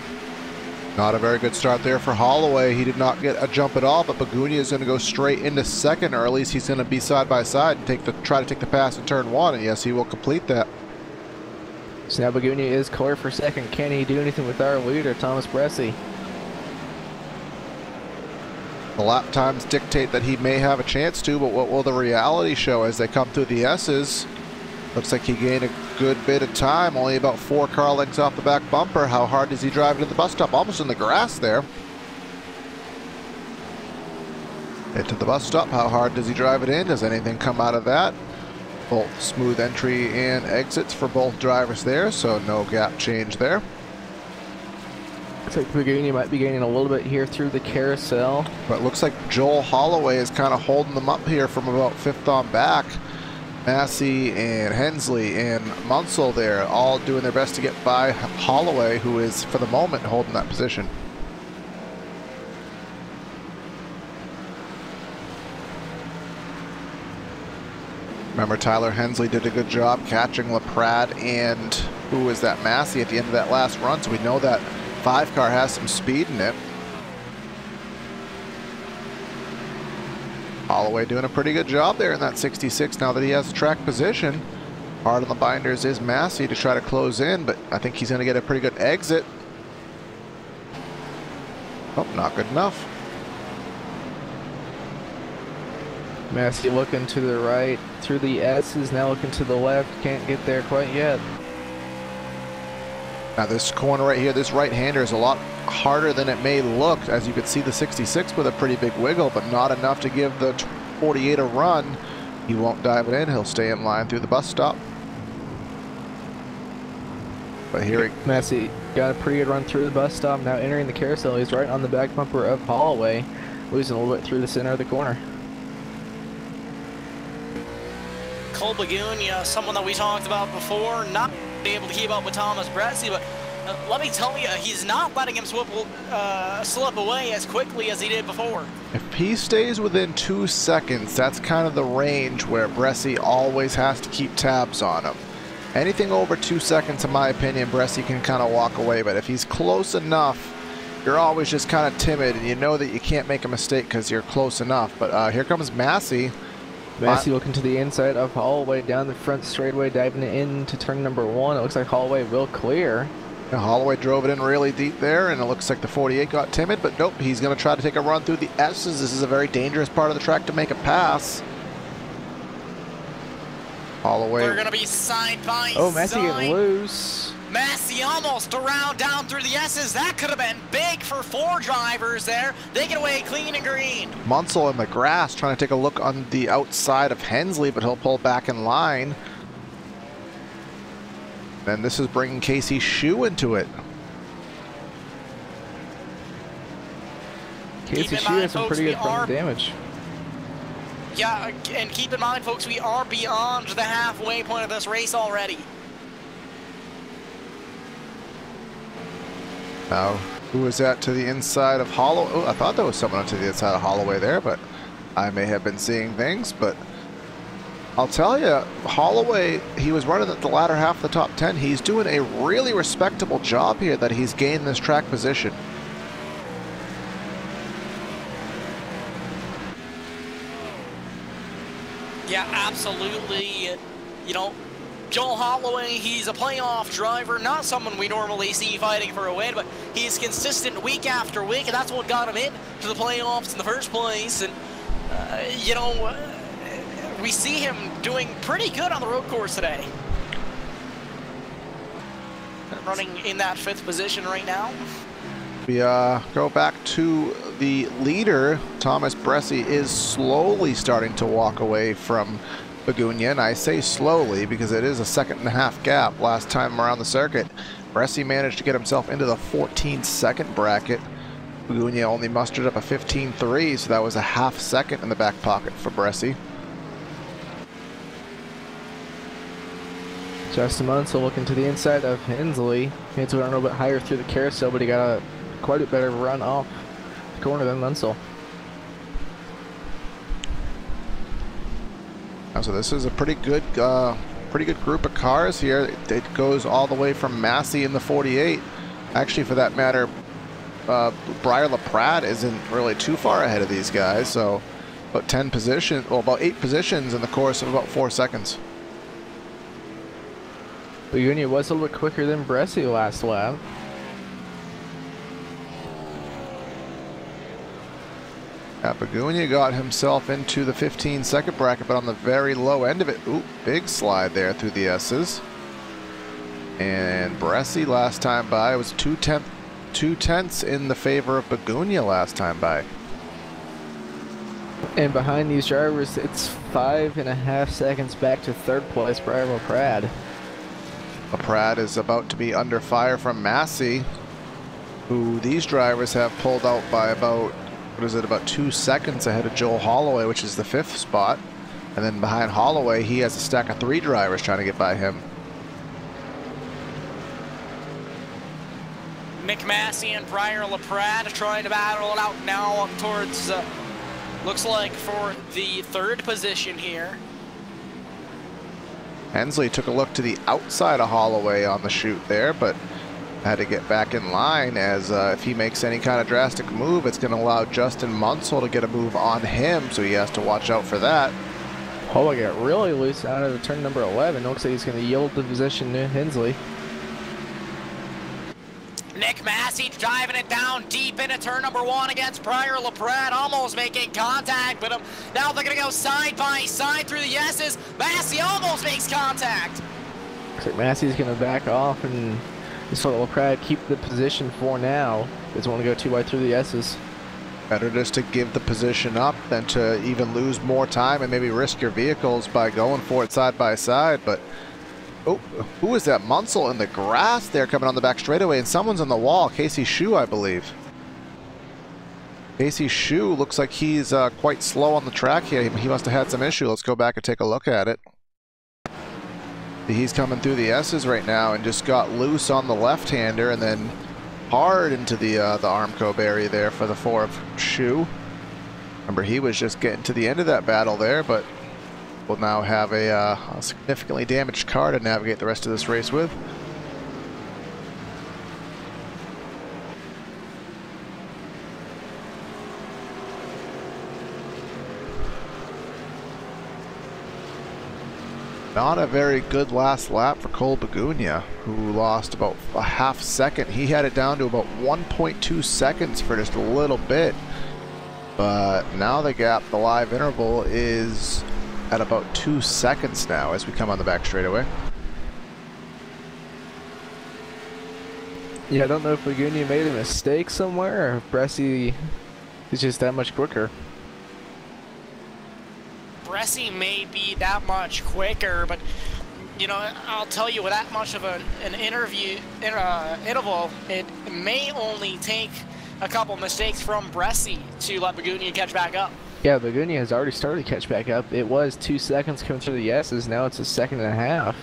Not a very good start there for Holloway. He did not get a jump at all, but Begunia is going to go straight into second, or at least he's going to be side by side and try to take the pass in turn 1, and yes, he will complete that. So now Begunia is clear for second. Can he do anything with our leader, Thomas Bressie? The lap times dictate that he may have a chance to, but what will the reality show as they come through the S's? Looks like he gained a good bit of time, only about 4 car lengths off the back bumper. How hard does he drive into the bus stop? Almost in the grass there. Into the bus stop, how hard does he drive it in? Does anything come out of that? Both smooth entry and exits for both drivers there, so no gap change there. Looks like Begunia might be gaining a little bit here through the carousel. But it looks like Joel Holloway is kind of holding them up here from about 5th on back. Massey and Hensley and Munsell there, all doing their best to get by Holloway, who is, for the moment, holding that position. Remember, Tyler Hensley did a good job catching LaPrade and who was that, Massey, at the end of that last run, so we know that 5 car has some speed in it. Holloway doing a pretty good job there in that 66 now that he has a track position. Hard on the binders is Massey to try to close in, but I think he's going to get a pretty good exit. Oh, not good enough. Massey looking to the right through the S's, now looking to the left. Can't get there quite yet. Now this corner right here, this right-hander is a lot harder than it may look. As you can see, the 66 with a pretty big wiggle, but not enough to give the 48 a run. He won't dive it in. He'll stay in line through the bus stop. But here he... Massey got a pretty good run through the bus stop. Now entering the carousel. He's right on the back bumper of Holloway, losing a little bit through the center of the corner. Cole Begunia, someone that we talked about before, not able to keep up with Thomas Bressie, but let me tell you, he's not letting him slip away as quickly as he did before. If he stays within 2 seconds, that's kind of the range where Bressie always has to keep tabs on him. Anything over 2 seconds, in my opinion, Bressie can kind of walk away, but if he's close enough, you're always just kind of timid, and you know that you can't make a mistake because you're close enough. But here comes Massey. Massey looking to the inside of Holloway down the front straightaway, diving into turn number 1. It looks like Holloway will clear. Yeah, Holloway drove it in really deep there, and it looks like the 48 got timid, but nope, he's going to try to take a run through the S's. This is a very dangerous part of the track to make a pass. Holloway. They're going to be side by side. Oh, Massey getting loose. Massey almost around down through the S's. That could have been big for 4 drivers there. They get away clean and green. Munsell in the grass trying to take a look on the outside of Hensley, but he'll pull back in line. And this is bringing Casey Shue into it. Casey Shue has some pretty good front damage. Yeah, and keep in mind, folks, we are beyond the halfway point of this race already. Now, who is that to the inside of Holloway? Oh, I thought there was someone to the inside of Holloway there, but I may have been seeing things. But I'll tell you, Holloway, he was running at the latter half of the top 10. He's doing a really respectable job here that he's gained this track position. Yeah, absolutely. You know, Joel Holloway, he's a playoff driver, not someone we normally see fighting for a win, but he's consistent week after week, and that's what got him into the playoffs in the first place. And, you know, we see him doing pretty good on the road course today. Running in that 5th position right now. We go back to the leader. Thomas Bressie is slowly starting to walk away from Begunia, and I say slowly because it is a 1.5-second gap. Last time around the circuit, Bressie managed to get himself into the 14-second bracket. Begunia only mustered up a 15.3, so that was a half second in the back pocket for Bresci. Justin Munsell looking to the inside of Hensley. Hensley went a little bit higher through the carousel, but he got a quite a better run off the corner than Munsell. So this is a pretty good group of cars here. It goes all the way from Massey in the 48. Actually, for that matter, Briar LaPrade isn't really too far ahead of these guys. So about 10 positions, well, about 8 positions in the course of about 4 seconds. Begunia was a little bit quicker than Bresci last lap. Begunia got himself into the 15-second bracket, but on the very low end of it. Ooh, big slide there through the S's. And Bresci last time by was 2/10 in the favor of Begunia last time by. And behind these drivers, it's 5.5 seconds back to third place, Briar LaPrade. LaPrade is about to be under fire from Massey, who these drivers have pulled out by about, what is it, about 2 seconds ahead of Joel Holloway, which is the 5th spot. And then behind Holloway, he has a stack of 3 drivers trying to get by him. Nick Massey and Briar LaPrade trying to battle it out now up towards, looks like for the 3rd position here. Hensley took a look to the outside of Holloway on the chute there, but had to get back in line, as if he makes any kind of drastic move, it's going to allow Justin Munsell to get a move on him, so he has to watch out for that. Holloway got really loose out of turn number 11. Looks like he's going to yield the position to Hensley. Nick Massey driving it down deep into turn number 1 against Briar LaPrade, almost making contact with him. Now they're going to go side by side through the S's. Massey almost makes contact. Looks like Massey's going to back off and just let LaPrade keep the position for now. Doesn't want to go too wide through the S's. Better just to give the position up than to even lose more time and maybe risk your vehicles by going for it side by side. But oh, who is that? Munsell in the grass there coming on the back straightaway, and someone's on the wall. Casey Shue, I believe. Casey Shue looks like he's quite slow on the track here. He must have had some issue. Let's go back and take a look at it. He's coming through the S's right now and just got loose on the left-hander and then hard into the Armco area there for the 4 of Shue. Remember, he was just getting to the end of that battle there, but will now have a significantly damaged car to navigate the rest of this race with. Not a very good last lap for Cole Begunia, who lost about a half second. He had it down to about 1.2 seconds for just a little bit. But now the gap, the live interval, is at about 2 seconds now as we come on the back straightaway. Yeah, I don't know if Begunia made a mistake somewhere or if Bresci is just that much quicker. Bresci may be that much quicker, but you know, I'll tell you, with that much of an interval, it may only take a couple mistakes from Bresci to let Begunia catch back up. Yeah, Begunia has already started to catch back up. It was 2 seconds coming through the S's. Now it's 1.5 seconds.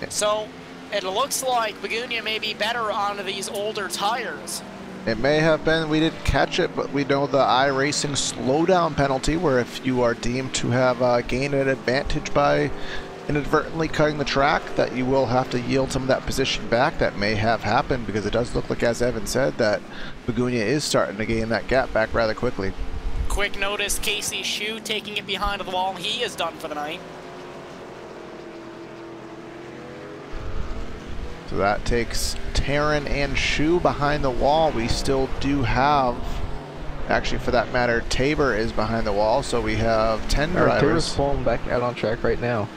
So it looks like Begunia may be better on these older tires. It may have been, we didn't catch it, but we know the iRacing slowdown penalty, where if you are deemed to have gained an advantage by inadvertently cutting the track, that you will have to yield some of that position back. That may have happened, because it does look like, as Evan said, that Begunia is starting to gain that gap back rather quickly. Quick notice, Casey Shue taking it behind the wall. He is done for the night. So that takes Taryn and Shue behind the wall. We still do have, actually for that matter, Tabor is behind the wall, so we have 10 drivers. Tabor's pulling back out on track right now.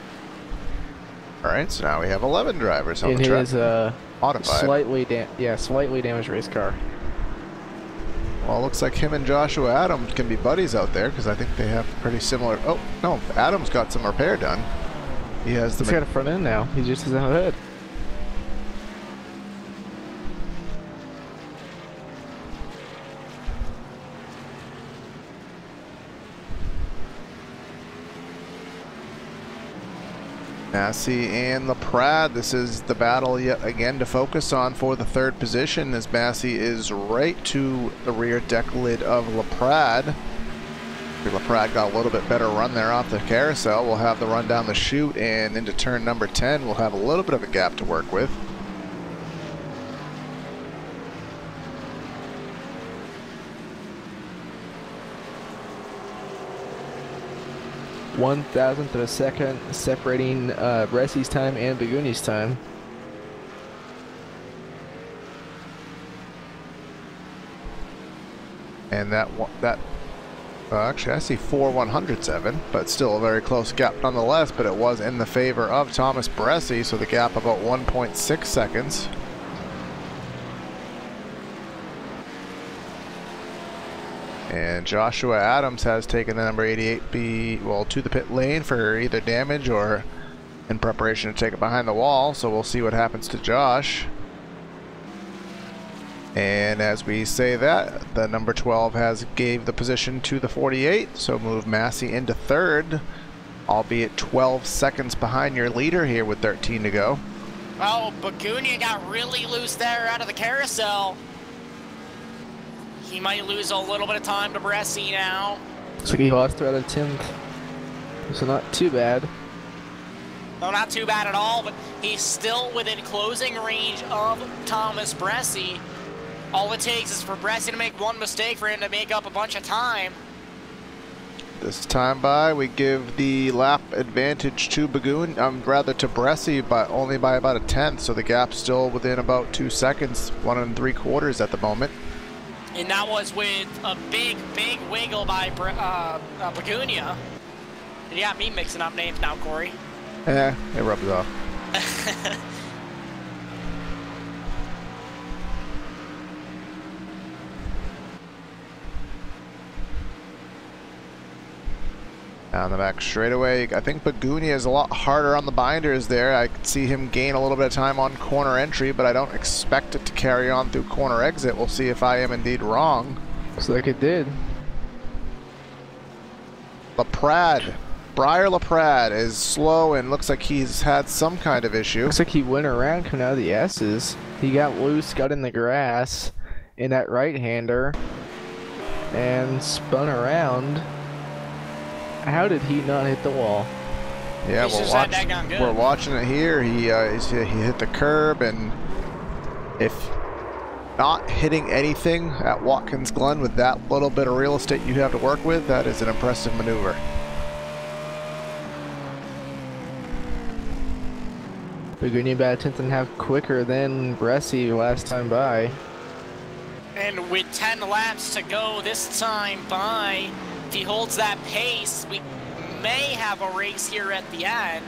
All right, so now we have 11 drivers on the track. It is a modified, slightly damaged race car. Well, it looks like him and Joshua Adams can be buddies out there, because I think they have pretty similar. Oh no, Adams got some repair done. He has the. He's got a front end now. He just doesn't have a hood. Massey and LaPrade, this is the battle yet again to focus on for the third position, as Massey is right to the rear deck lid of LaPrade. LaPrade got a little bit better run there off the carousel. We'll have the run down the chute and into turn number 10. We'll have a little bit of a gap to work with. One thousandth of a second separating Bressy's time and Baguni's time. And actually I see 4/107, but still a very close gap nonetheless, but it was in the favor of Thomas Bressy, so the gap about 1.6 seconds. And Joshua Adams has taken the number 88B, well, to the pit lane for either damage or in preparation to take it behind the wall. So we'll see what happens to Josh. And as we say that, the number 12 has gave the position to the 48. So move Massey into third, albeit 12 seconds behind your leader here with 13 to go. Oh, Bagunia got really loose there out of the carousel. He might lose a little bit of time to Bressy now. Looks like he lost her out of 10th. So not too bad. No, not too bad at all, but he's still within closing range of Thomas Bressy. All it takes is for Bressy to make one mistake for him to make up a bunch of time. This time by, we give the lap advantage to rather to Bressy, but only by about a 10th, so the gap's still within about 2 seconds, 1 3/4 at the moment. And that was with a big wiggle by Bagunia. You got me mixing up names now, Corey. Yeah, it rubs off. Down the back straightaway, I think Bagunia is a lot harder on the binders there. I could see him gain a little bit of time on corner entry, but I don't expect it to carry on through corner exit. We'll see if I am indeed wrong. Looks like it did. Briar LaPrade is slow and looks like he's had some kind of issue. Looks like he went around coming out of the S's. He got loose, got in the grass in that right-hander, and spun around. How did he not hit the wall? Yeah, we're watching it here. He hit the curb, and if not hitting anything at Watkins Glen with that little bit of real estate you have to work with, that is an impressive maneuver. Bagunia about a 10.5 quicker than Bressy last time by. And with 10 laps to go this time by, if he holds that pace, we may have a race here at the end.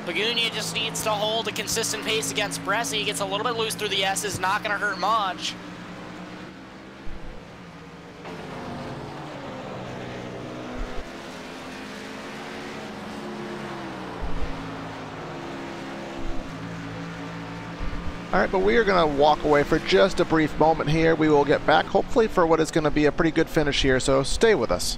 Bagunia just needs to hold a consistent pace against Bressy. He gets a little bit loose through the S's, not going to hurt much. All right, but we are going to walk away for just a brief moment here. We will get back, hopefully, for what is going to be a pretty good finish here, so stay with us.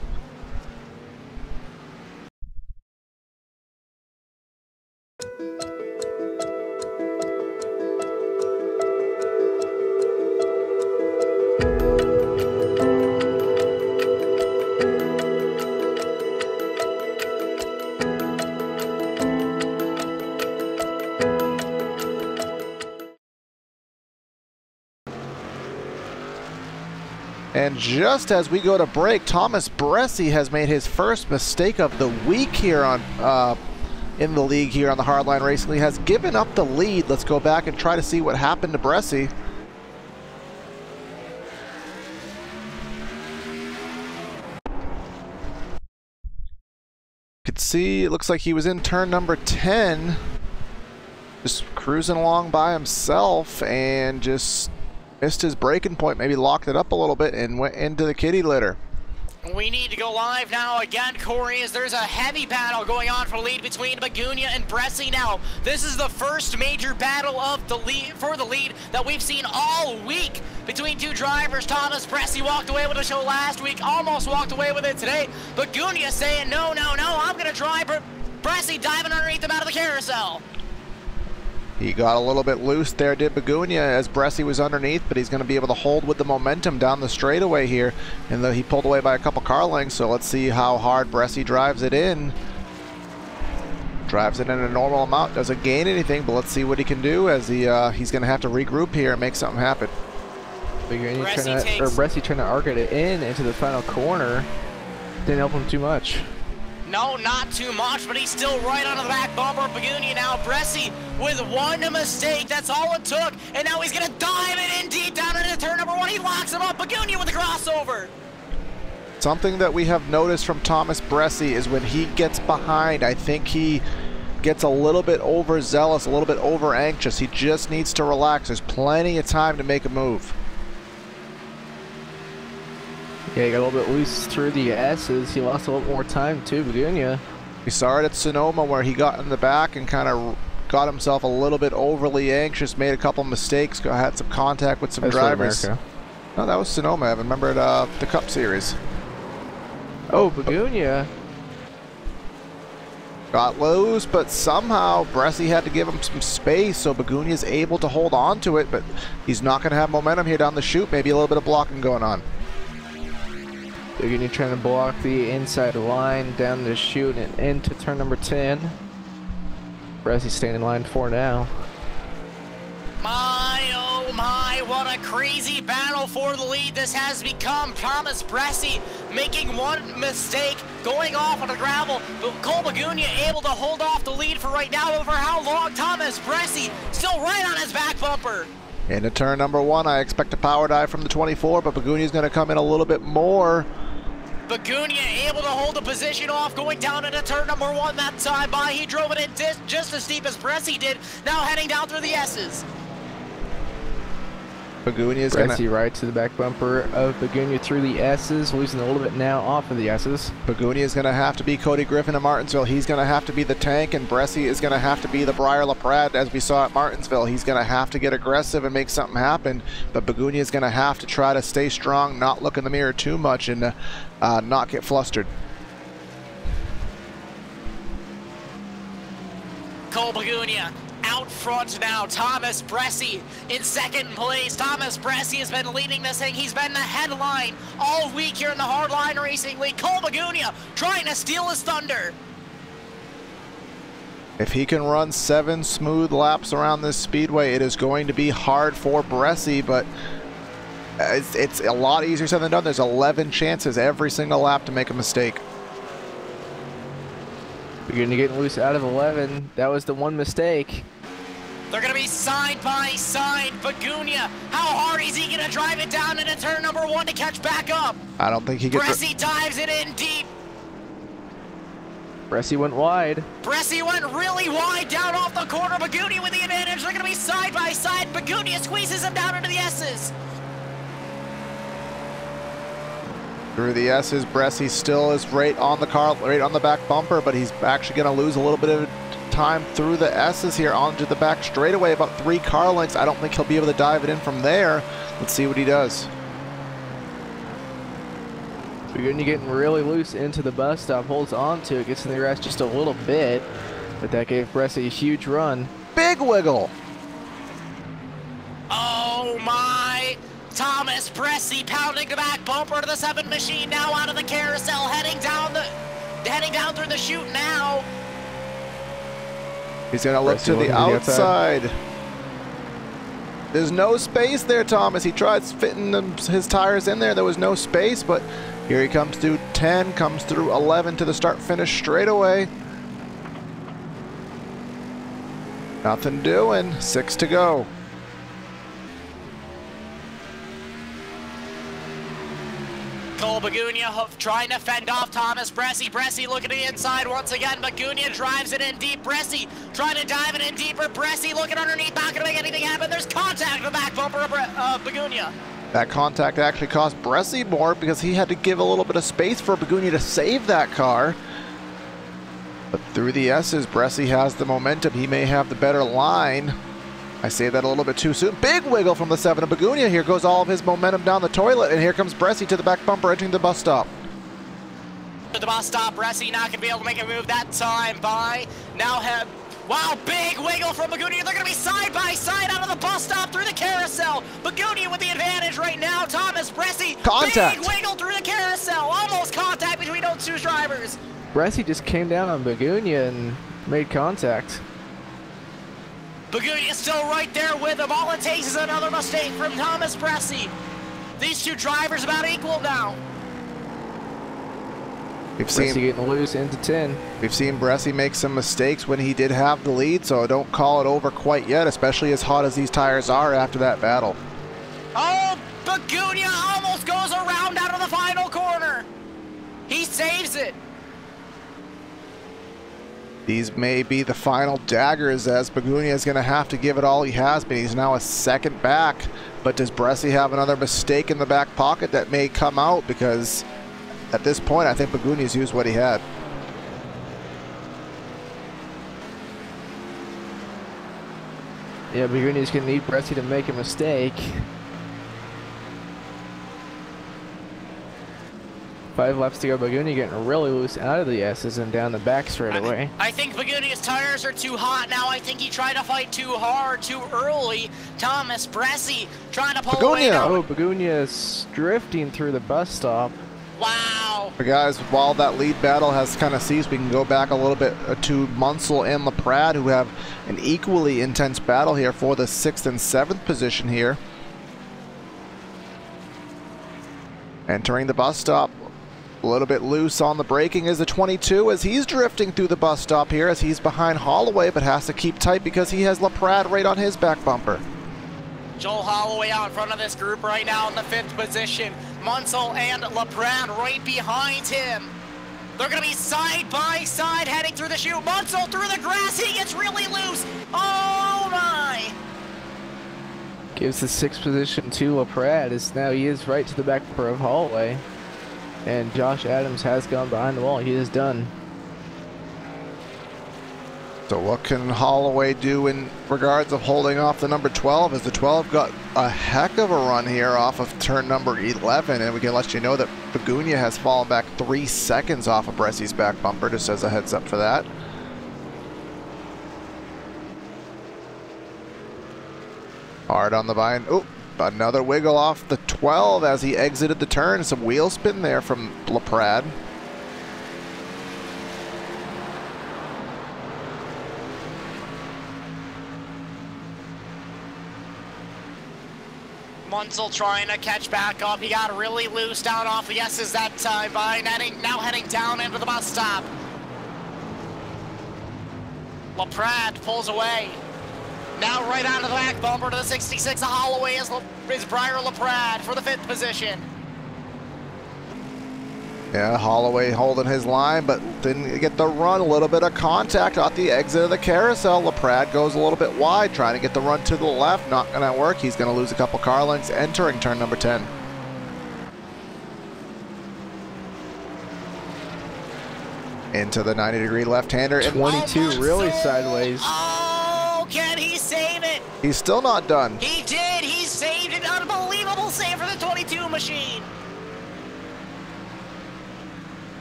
And just as we go to break, Thomas Bressy has made his first mistake of the week here on in the league here on the Hardline Racing League. Has given up the lead. Let's go back and try to see what happened to Bressy. You could see it looks like he was in turn number 10, just cruising along by himself and just missed his braking point, maybe locked it up a little bit and went into the kitty litter. We need to go live now again, Corey, as there's a heavy battle going on for the lead between Bagunia and Bressy now. This is the first major battle of the lead for the lead that we've seen all week between two drivers. Thomas Bressy walked away with the show last week, almost walked away with it today. Bagunia saying, no, I'm going to drive Bressi diving underneath him out of the carousel. He got a little bit loose there, did Begunia, as Bressi was underneath, but he's going to be able to hold with the momentum down the straightaway here. And though he pulled away by a couple car lengths, so let's see how hard Bressi drives it in. Drives it in a normal amount, doesn't gain anything, but let's see what he can do as he's going to have to regroup here and make something happen. Bressi trying to arc it into the final corner. Didn't help him too much. No, not too much, but he's still right onto the back bumper of Begunia now. Bressi with one mistake, that's all it took, and now he's going to dive it in deep down into turn number 1. He locks him up. Begunia with the crossover. Something that we have noticed from Thomas Bressi is when he gets behind, I think he gets a little bit overzealous, a little bit over anxious. He just needs to relax. There's plenty of time to make a move. Yeah, he got a little bit loose through the S's. He lost a little more time too, Begunia. We saw it at Sonoma where he got in the back and kind of got himself a little bit overly anxious, made a couple mistakes, had some contact with some drivers. No, that was Sonoma. I remember the Cup Series. Oh, Begunia. Got loose, but somehow Bressi had to give him some space, so Begunia's able to hold on to it, but he's not going to have momentum here down the chute. Maybe a little bit of blocking going on. Begunia trying to block the inside line down the chute and into turn number 10. Bressi staying in line 4 now. My, oh my, what a crazy battle for the lead this has become. Thomas Bressi making one mistake, going off on the gravel, but Cole Begunia able to hold off the lead for right now. Over how long? Thomas Bressi still right on his back bumper. Into turn number 1, I expect a power dive from the 24, but Begunia's going to come in a little bit more. Begunia able to hold the position off, going down into turn number 1 that time by. He drove it in just as steep as Bressi did, now heading down through the S's. Begunia's Bressi right to the back bumper of Begunia through the S's, losing a little bit now off of the S's. Begunia's going to have to be Cody Griffin at Martinsville. He's going to have to be the tank, and Bressi is going to have to be the Briar LaPrade as we saw at Martinsville. He's going to have to get aggressive and make something happen, but Begunia's going to have to try to stay strong, not look in the mirror too much, and not get flustered. Cole Begunia out front now. Thomas Bressi in second place. Thomas Bressi has been leading this thing. He's been the headline all week here in the Hardline Racing League. Cole Begunia trying to steal his thunder. If he can run 7 smooth laps around this speedway, it is going to be hard for Bressi, but it's a lot easier said than done. There's 11 chances every single lap to make a mistake. Begunia getting loose out of 11. That was the one mistake. They're going to be side by side. Begunia, how hard is he going to drive it down into turn number 1 to catch back up? I don't think he gets Bressi dives it in deep. Bressi went wide. Bressi went really wide down off the corner. Begunia with the advantage. They're going to be side by side. Begunia squeezes him down into the S's. Through the S's, Bressi still is right on the car, right on the back bumper, but he's actually going to lose a little bit of time through the S's here onto the back straightaway, about 3 car lengths. I don't think he'll be able to dive it in from there. Let's see what he does. Begunia getting really loose into the bus stop, holds on to it, gets in the grass just a little bit, but that gave Bressi a huge run. Big wiggle. Oh my! Thomas Bressi pounding the back bumper to the 7 machine, now out of the carousel, heading down through the chute now. He's going to look to the outside. There's no space there, Thomas. He tried fitting his tires in there. There was no space, but here he comes through 10, comes through 11 to the start-finish straightaway. Nothing doing. 6 to go. Cole Begunia trying to fend off Thomas Bressi. Bressi looking to the inside once again. Begunia drives it in deep. Bressi trying to dive it in deeper. Bressi looking underneath, not going to make anything happen. There's contact with the back bumper of Begunia. That contact actually cost Bressi more because he had to give a little bit of space for Begunia to save that car. But through the S's, Bressi has the momentum. He may have the better line. I say that a little bit too soon. Big wiggle from the 7 of Begunia. Here goes all of his momentum down the toilet, and here comes Bressi to the back bumper entering the bus stop. The the bus stop. Bressi not gonna be able to make a move that time by. Now have, wow, big wiggle from Makeeng. They're gonna be side by side out of the bus stop through the carousel. Makeeng with the advantage right now. Thomas Bressi, Contact. big wiggle through the carousel. Almost contact between those two drivers. Bressi just came down on Makeeng and made contact. Makeeng is still right there with him. All it takes is another mistake from Thomas Bressi. These two drivers about equal now. Bressi getting loose into 10. We've seen Bressi make some mistakes when he did have the lead, so don't call it over quite yet, especially as hot as these tires are after that battle. Oh, Makeeng almost goes around out of the final corner. He saves it. These may be the final daggers, as Makeeng is going to have to give it all he has, but he's now a second back. But does Bressi have another mistake in the back pocket that may come out? Because at this point, I think Makeeng's used what he had. Yeah, Makeeng's going to need Bressi to make a mistake. 5 laps to go. Makeeng getting really loose out of the S's and down the back straight away. I think Makeeng's tires are too hot now. I think he tried to fight too hard, too early. Thomas Bressi trying to pull away now. Oh, Makeeng's drifting through the bus stop. Wow. But guys, while that lead battle has kind of ceased, we can go back a little bit to Munsell and Laprade, who have an equally intense battle here for the 6th and 7th position here. Entering the bus stop. A little bit loose on the braking is the 22 as he's drifting through the bus stop here as he's behind Holloway, but has to keep tight because he has Laprade right on his back bumper. Joel Holloway out in front of this group right now in the 5th position. Munsell and Laprade right behind him. They're going to be side by side heading through the chute. Munsell through the grass. He gets really loose. Oh my. Gives the 6th position to Laprade as now he is right to the back bumper of Holloway. And Josh Adams has gone behind the wall. He is done. So what can Holloway do in regards of holding off the number 12, as the 12 got a heck of a run here off of turn number 11, and we can let you know that Makeeng has fallen back 3 seconds off of Bressi's back bumper, just as a heads up for that. Hard on the vine. Oh, another wiggle off the 12 as he exited the turn. Some wheel spin there from Laprade. Munsell trying to catch back up. He got really loose down off the S's that time by now heading down into the bus stop. Laprade pulls away. Now right out of the back bumper to the 66 of Holloway is Briar Laprade for the 5th position. Yeah, Holloway holding his line, but didn't get the run. A little bit of contact at the exit of the carousel. Laprade goes a little bit wide, trying to get the run to the left. Not going to work. He's going to lose a couple car lengths entering turn number 10. Into the 90-degree left-hander. 22 really sideways. Oh, can he save it? He's still not done. He did. He saved it. Unbelievable save for the 22 machine.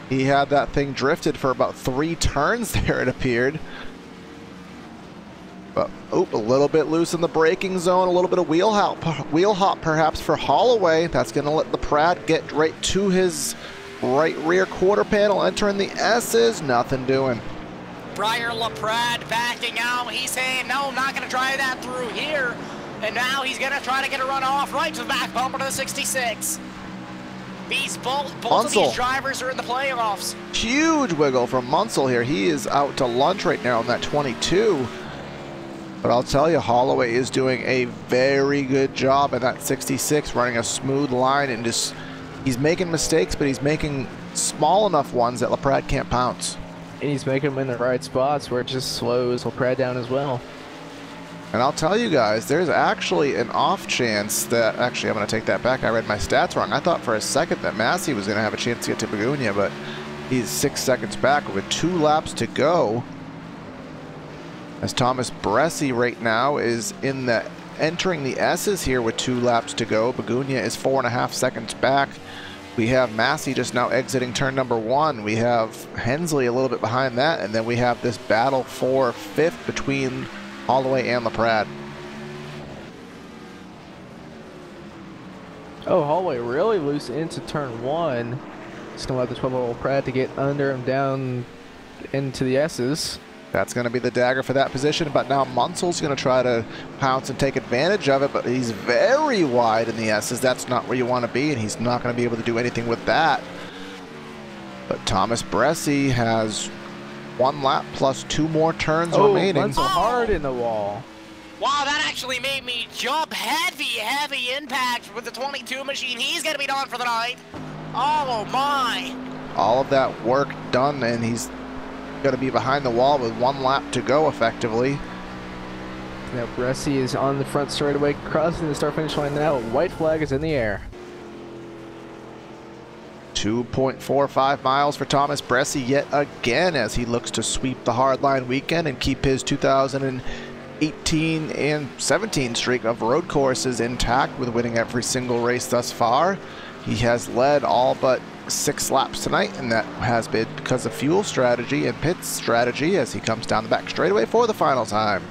He had that thing drifted for about 3 turns there, it appeared. But, oh, a little bit loose in the braking zone, a little bit of wheel hop perhaps for Holloway. That's going to let Laprade get right to his right rear quarter panel, entering the S's. Nothing doing. Briar Laprade backing out. He's saying, no, I'm not going to try that through here. And now he's going to try to get a run off right to the back bumper to the 66. Both of these drivers are in the playoffs. Huge wiggle from Munsell here. He is out to lunch right now on that 22. But I'll tell you, Holloway is doing a very good job in that 66, running a smooth line, and just he's making mistakes, but he's making small enough ones that Laprade can't pounce. And he's making them in the right spots where it just slows Laprade down as well. And I'll tell you guys, there's actually an off chance that, actually I'm going to take that back. I read my stats wrong. I thought for a second that Massey was going to have a chance to get to Makeeng, but he's 6 seconds back with 2 laps to go. As Thomas Bressi right now is entering the S's here with 2 laps to go. Makeeng is 4.5 seconds back We have Massey just now exiting turn number 1. We have Hensley a little bit behind that, and then we have this battle for 5th between Holloway and LaPrade. Oh, Holloway really loose into turn 1. Just gonna let the 12-year-old Pratt to get under him down into the S's. That's going to be the dagger for that position, but now Munsel's going to try to pounce and take advantage of it, but he's very wide in the S's. That's not where you want to be, and he's not going to be able to do anything with that. But Thomas Bressi has 1 lap plus 2 more turns remaining. Munsel hard in the wall. Wow, that actually made me jump. Heavy impact with the 22 machine. He's going to be done for the night. Oh, my. All of that work done, and he's going to be behind the wall with 1 lap to go effectively. Now Bressi is on the front straightaway, crossing the start-finish line now. White flag is in the air. 2.45 miles for Thomas Bressi yet again as he looks to sweep the hardline weekend and keep his 2018 and 17 streak of road courses intact with winning every single race thus far. He has led all but 6 laps tonight, and that has been because of fuel strategy and pit strategy as he comes down the back straightaway for the final time.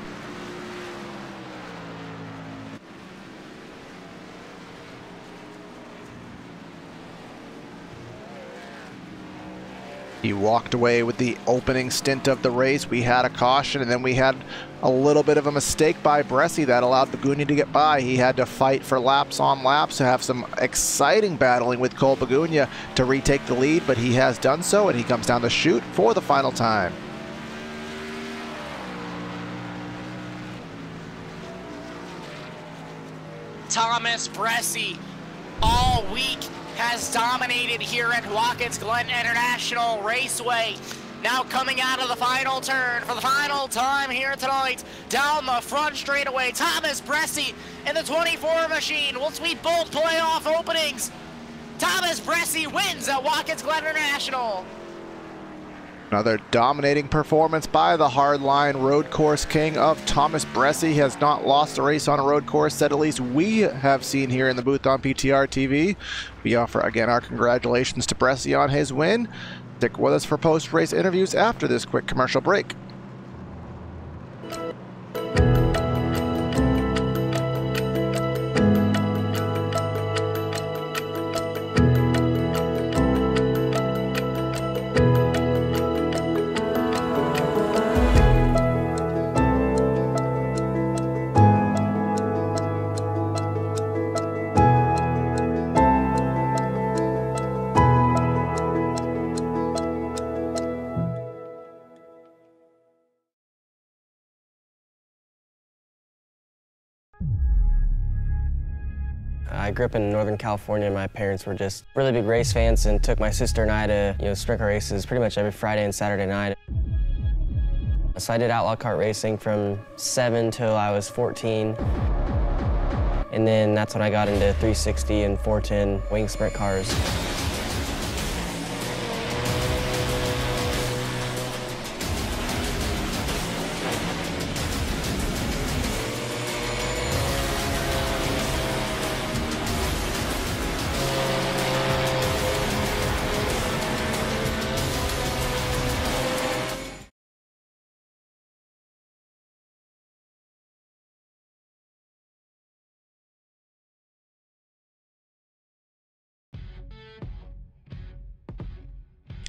He walked away with the opening stint of the race. We had a caution, and then we had a little bit of a mistake by Bressi that allowed Begunia to get by. He had to fight for laps on laps to have some exciting battling with Cole Begunia to retake the lead, but he has done so, and he comes down the chute for the final time. Thomas Bressi all week has dominated here at Watkins Glen International Raceway. Now coming out of the final turn for the final time here tonight. Down the front straightaway, Thomas Bressi in the 24 machine will sweep both playoff openings. Thomas Bressi wins at Watkins Glen International. Another dominating performance by the hardline road course king of Thomas Bressi. He has not lost a race on a road course that at least we have seen here in the booth on PTR TV. We offer again our congratulations to Bressi on his win. Stick with us for post-race interviews after this quick commercial break. I grew up in Northern California. My parents were just really big race fans and took my sister and I to, sprint car races pretty much every Friday and Saturday night. So I did outlaw kart racing from 7 till I was 14. And then that's when I got into 360 and 410 wing sprint cars.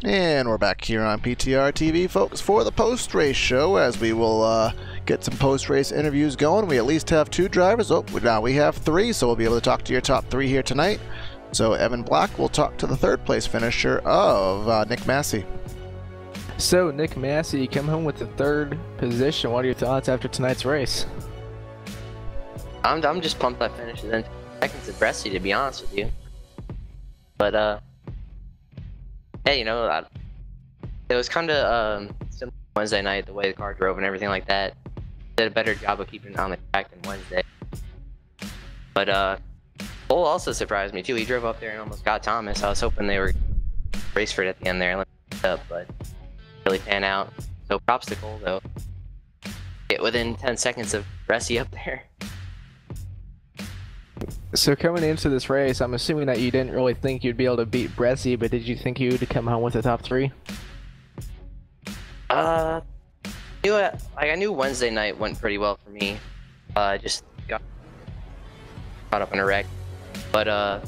And we're back here on PTR TV, folks, for the post-race show as we will get some post-race interviews going. We at least have 2 drivers. Oh, now we have 3, so we'll be able to talk to your top 3 here tonight. So Evan Black will talk to the 3rd place finisher of Nick Massey. So Nick Massey, you come home with the 3rd position. What are your thoughts after tonight's race? I'm just pumped I finished within seconds of Bressi, to be honest with you. But yeah, it was kind of similar Wednesday night, the way the car drove and everything like that. Did a better job of keeping it on the track than Wednesday. But Cole also surprised me too. He drove up there and almost got Thomas. I was hoping they were race for it at the end there and let it up, but really pan out. So props to Cole though. Get within 10 seconds of Bressi up there. So coming into this race, I'm assuming that you didn't really think you'd be able to beat Bressie, but did you think you would come home with the top 3? I knew Wednesday night went pretty well for me. Just got caught up in a wreck, but I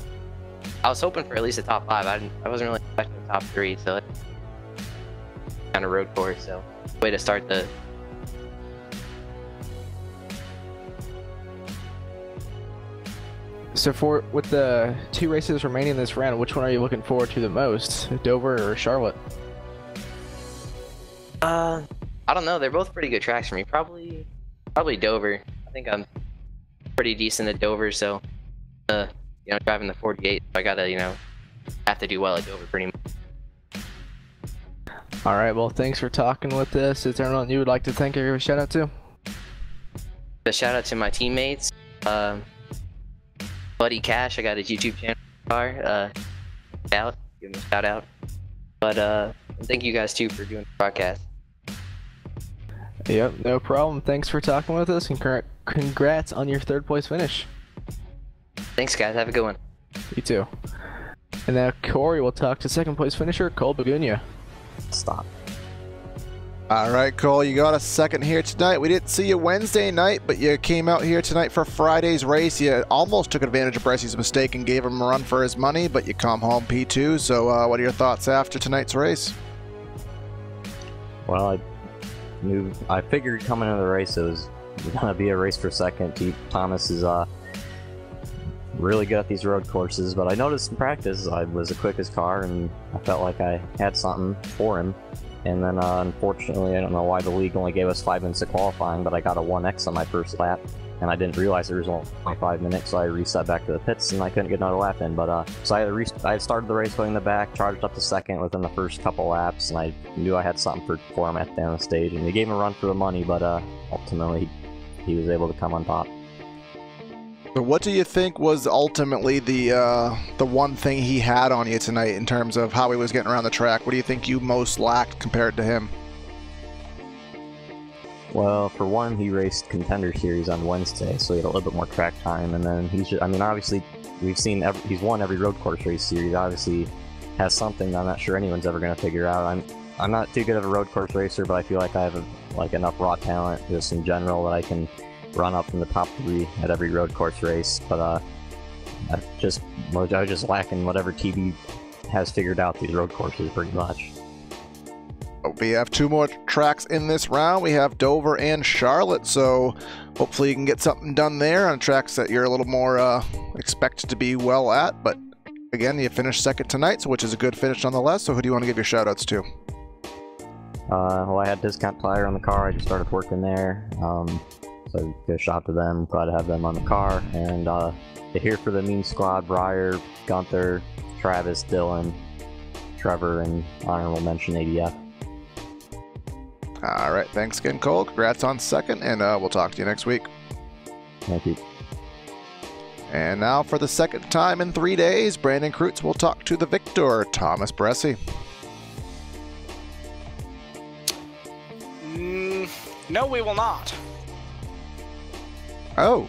was hoping for at least a top 5. I wasn't really expecting the top 3, so it's kind of road course. So way to start the. So with the 2 races remaining this round, which one are you looking forward to the most, Dover or Charlotte? I don't know. They're both pretty good tracks for me. Probably Dover. I think I'm pretty decent at Dover, so driving the 48, I gotta have to do well at Dover pretty much. All right. Well, thanks for talking with us. Is there anyone you would like to thank or give a shout out to? A shout out to my teammates. Buddy Cash, I got his YouTube channel. Give him a shout out. But thank you guys too for doing the broadcast. Yep, no problem. Thanks for talking with us, and congrats on your 3rd place finish. Thanks, guys. Have a good one. You too. And now Corey will talk to 2nd place finisher Cole Bagunia. Stop. All right, Cole, you got a 2nd here tonight. We didn't see you Wednesday night, but you came out here tonight for Friday's race. You almost took advantage of Bressie's mistake and gave him a run for his money, but you come home P2. So what are your thoughts after tonight's race? Well, I figured coming into the race it was going to be a race for 2nd. Thomas is really good at these road courses, but I noticed in practice I was the quickest car, and I felt like I had something for him. And then unfortunately, I don't know why the league only gave us 5 minutes of qualifying, but I got a 1X on my first lap, and I didn't realize there was only 5 minutes, so I reset back to the pits, and I couldn't get another lap in. But so I had started the race going in the back, charged up to 2nd within the first couple laps, and I knew I had something for him at the end of the stage, and they gave him a run for the money, but ultimately he was able to come on top. But what do you think was ultimately the one thing he had on you tonight in terms of how he was getting around the track? What do you think you most lacked compared to him? Well, for one, he raced Contender Series on Wednesday, so he had a little bit more track time, and then he's just, I mean, obviously, we've seen he's won every road course race series. Obviously, has something I'm not sure anyone's ever going to figure out. I'm not too good of a road course racer, but I feel like I have enough raw talent just in general that I can run up in the top 3 at every road course race. But I was just lacking whatever TB has figured out these road courses pretty much. We have 2 more tracks in this round. We have Dover and Charlotte, so hopefully you can get something done there on tracks that you're a little more expected to be well at. But again, you finished 2nd tonight, so which is a good finish nonetheless. So who do you want to give your shout outs to? Well, I had Discount Tire on the car. I just started working there, so give a shout out to them. Glad to have them on the car. And here for the Mean Squad: Briar, Gunther, Travis, Dylan, Trevor, and honorable mention ADF. All right, thanks again, Cole. Congrats on 2nd, and we'll talk to you next week. Thank you. And now for the 2nd time in 3 days, Brandon Krutz will talk to the victor, Thomas Bressie. No, we will not. Oh.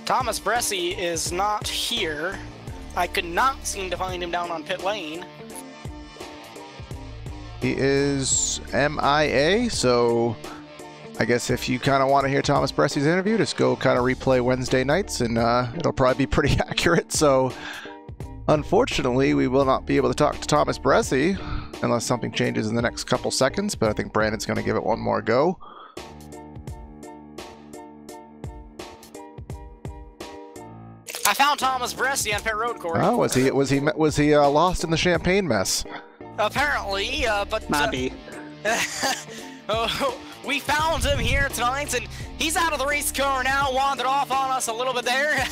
Thomas Bressie is not here. I could not seem to find him down on pit lane. He is MIA, so I guess if you kind of want to hear Thomas Bressie's interview, just go kind of replay Wednesday nights, and it'll probably be pretty accurate. So unfortunately, we will not be able to talk to Thomas Bressie unless something changes in the next couple seconds, but I think Brandon's going to give it one more go. I found Thomas Bressie on pit road, Corey. Oh, was he lost in the champagne mess? Apparently, but Maybe. We found him here tonight, and he's out of the race car now. Wandered off on us a little bit there.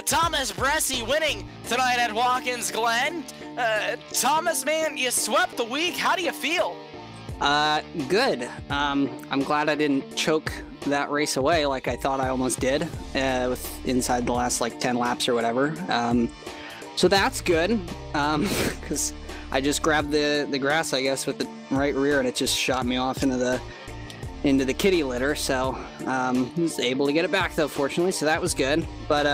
Thomas Bressie winning tonight at Watkins, Glen. Thomas, man, you swept the week. How do you feel? Good. I'm glad I didn't choke that race away like I thought I almost did with inside the last like 10 laps or whatever. So that's good because I just grabbed the grass, I guess, with the right rear, and it just shot me off into the kitty litter. So I was able to get it back though, fortunately. So that was good. But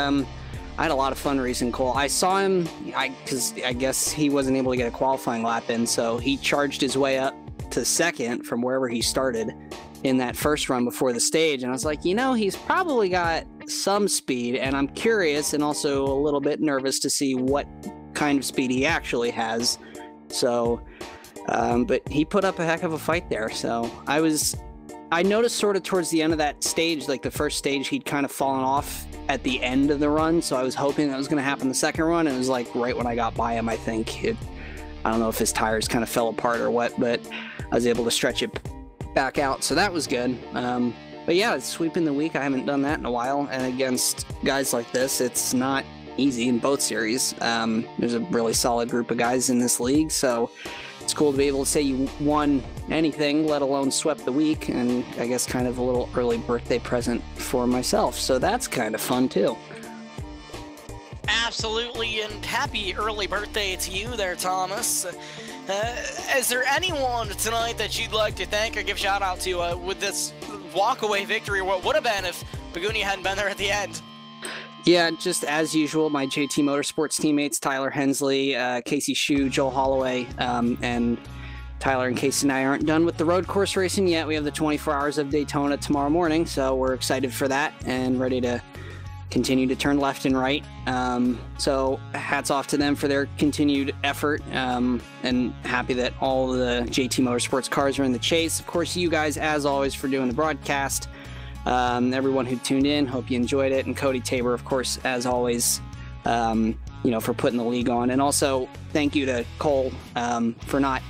I had a lot of fun racing Cole. I saw him, because I guess he wasn't able to get a qualifying lap in, so he charged his way up to second from wherever he started in that first run before the stage. And I was like, you know, he's probably got some speed, and I'm curious and also a little bit nervous to see what kind of speed he actually has. So, but he put up a heck of a fight there. So I noticed sort of towards the end of that stage, like the first stage, he'd kind of fallen off at the end of the run. So I was hoping that was going to happen the second run. And it was like right when I got by him, I think. I don't know if his tires kind of fell apart or what, but I was able to stretch it back out. So that was good. But yeah, sweeping the week, I haven't done that in a while. And against guys like this, it's not easy in both series. There's a really solid group of guys in this league. So it's cool to be able to say you won anything, let alone swept the week, and I guess kind of a little early birthday present for myself. So that's kind of fun too. Absolutely, and happy early birthday to you there, Thomas. Is there anyone tonight that you'd like to thank or give shout out to with this walkaway victory? What would have been if Begunia hadn't been there at the end? Yeah, just as usual, my JT Motorsports teammates, Tyler Hensley, Casey Shue, Joel Holloway, and Tyler and Casey and I aren't done with the road course racing yet. We have the 24 Hours of Daytona tomorrow morning, so we're excited for that and ready to continue to turn left and right. So hats off to them for their continued effort, and happy that all the JT Motorsports cars are in the chase. Of course, you guys, as always, for doing the broadcast. Everyone who tuned in, hope you enjoyed it. And Cody Tabor, of course, as always, you know, for putting the league on. And also, thank you to Cole for not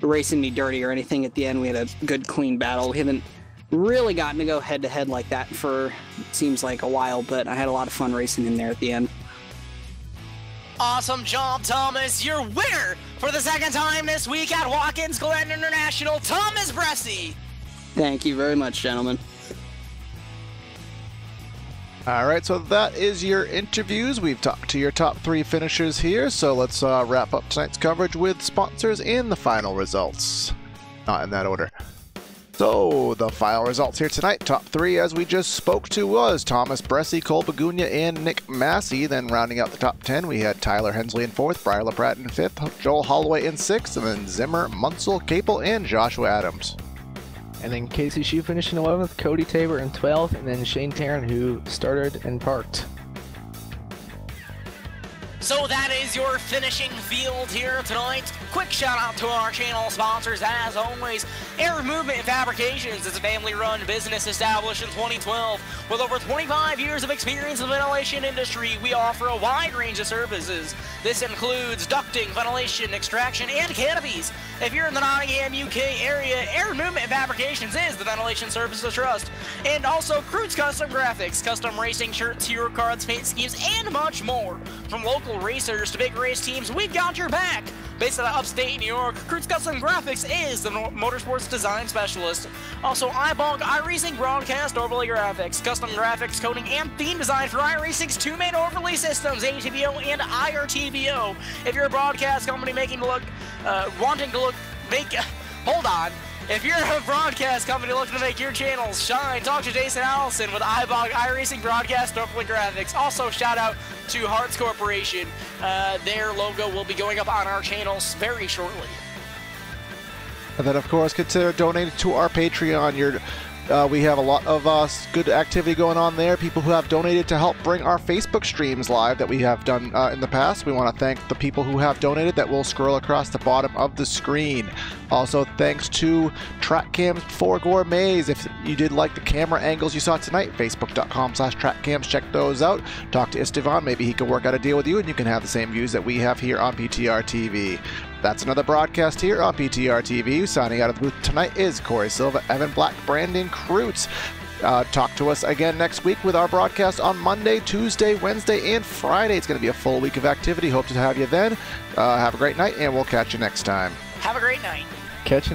racing me dirty or anything at the end. We had a good, clean battle. We haven't really gotten to go head-to-head like that for, it seems like, a while, but I had a lot of fun racing him there at the end. Awesome job, Thomas. Your winner for the second time this week at Watkins Glen International, Thomas Bressi. Thank you very much, gentlemen. All right, so that is your interviews. We've talked to your top 3 finishers here, so let's wrap up tonight's coverage with sponsors and the final results. Not in that order. So, the final results here tonight. Top 3, as we just spoke to, was Thomas Bressi, Cole Begunia, and Nick Massey. Then rounding out the top 10, we had Tyler Hensley in 4th, Briar LaPratt in 5th, Joel Holloway in 6th, and then Zimmer, Munsell, Capel, and Joshua Adams. And then Casey Shue finished in 11th, Cody Tabor in 12th, and then Shane Tarrant, who started and parked. So that is your finishing field here tonight. Quick shout out to our channel sponsors, as always. Movement Fabrications is a family-run business established in 2012. With over 25 years of experience in the ventilation industry, we offer a wide range of services. This includes ducting, ventilation, extraction, and canopies. If you're in the Nottingham, UK area, Movement Fabrications is the ventilation service to trust. And also Krutz Custom Graphics, custom racing shirts, hero cards, paint schemes, and much more. From local racers to big race teams, we've got your back. Based out of upstate New York, Krutz Custom Graphics is the motorsports design specialist. Also, iBog iRacing Broadcast Overlay Graphics, custom graphics, coding, and theme design for iRacing's 2 main overlay systems, ATVO and IRTVO. If you're a broadcast company If you're a broadcast company looking to make your channels shine, talk to Jason Allison with iBog iRacing Broadcast Overlay Graphics. Also, shout out to Hearts Corporation. Their logo will be going up on our channels very shortly. And then, of course, consider donating to our Patreon. We have a lot of good activity going on there. People who have donated to help bring our Facebook streams live that we have done in the past. We want to thank the people who have donated. That will scroll across the bottom of the screen. Also, thanks to TrackCams for Gourmets. If you did like the camera angles you saw tonight, facebook.com/TrackCams. Check those out. Talk to Istvan. Maybe he can work out a deal with you, and you can have the same views that we have here on PTR TV. That's another broadcast here on PTR TV. Signing out of the booth tonight is Corey Silva, Evan Black, Brandon Krutz. Talk to us again next week with our broadcast on Monday, Tuesday, Wednesday, and Friday. It's going to be a full week of activity. Hope to have you then. Have a great night, and we'll catch you next time. Have a great night. Catch you next.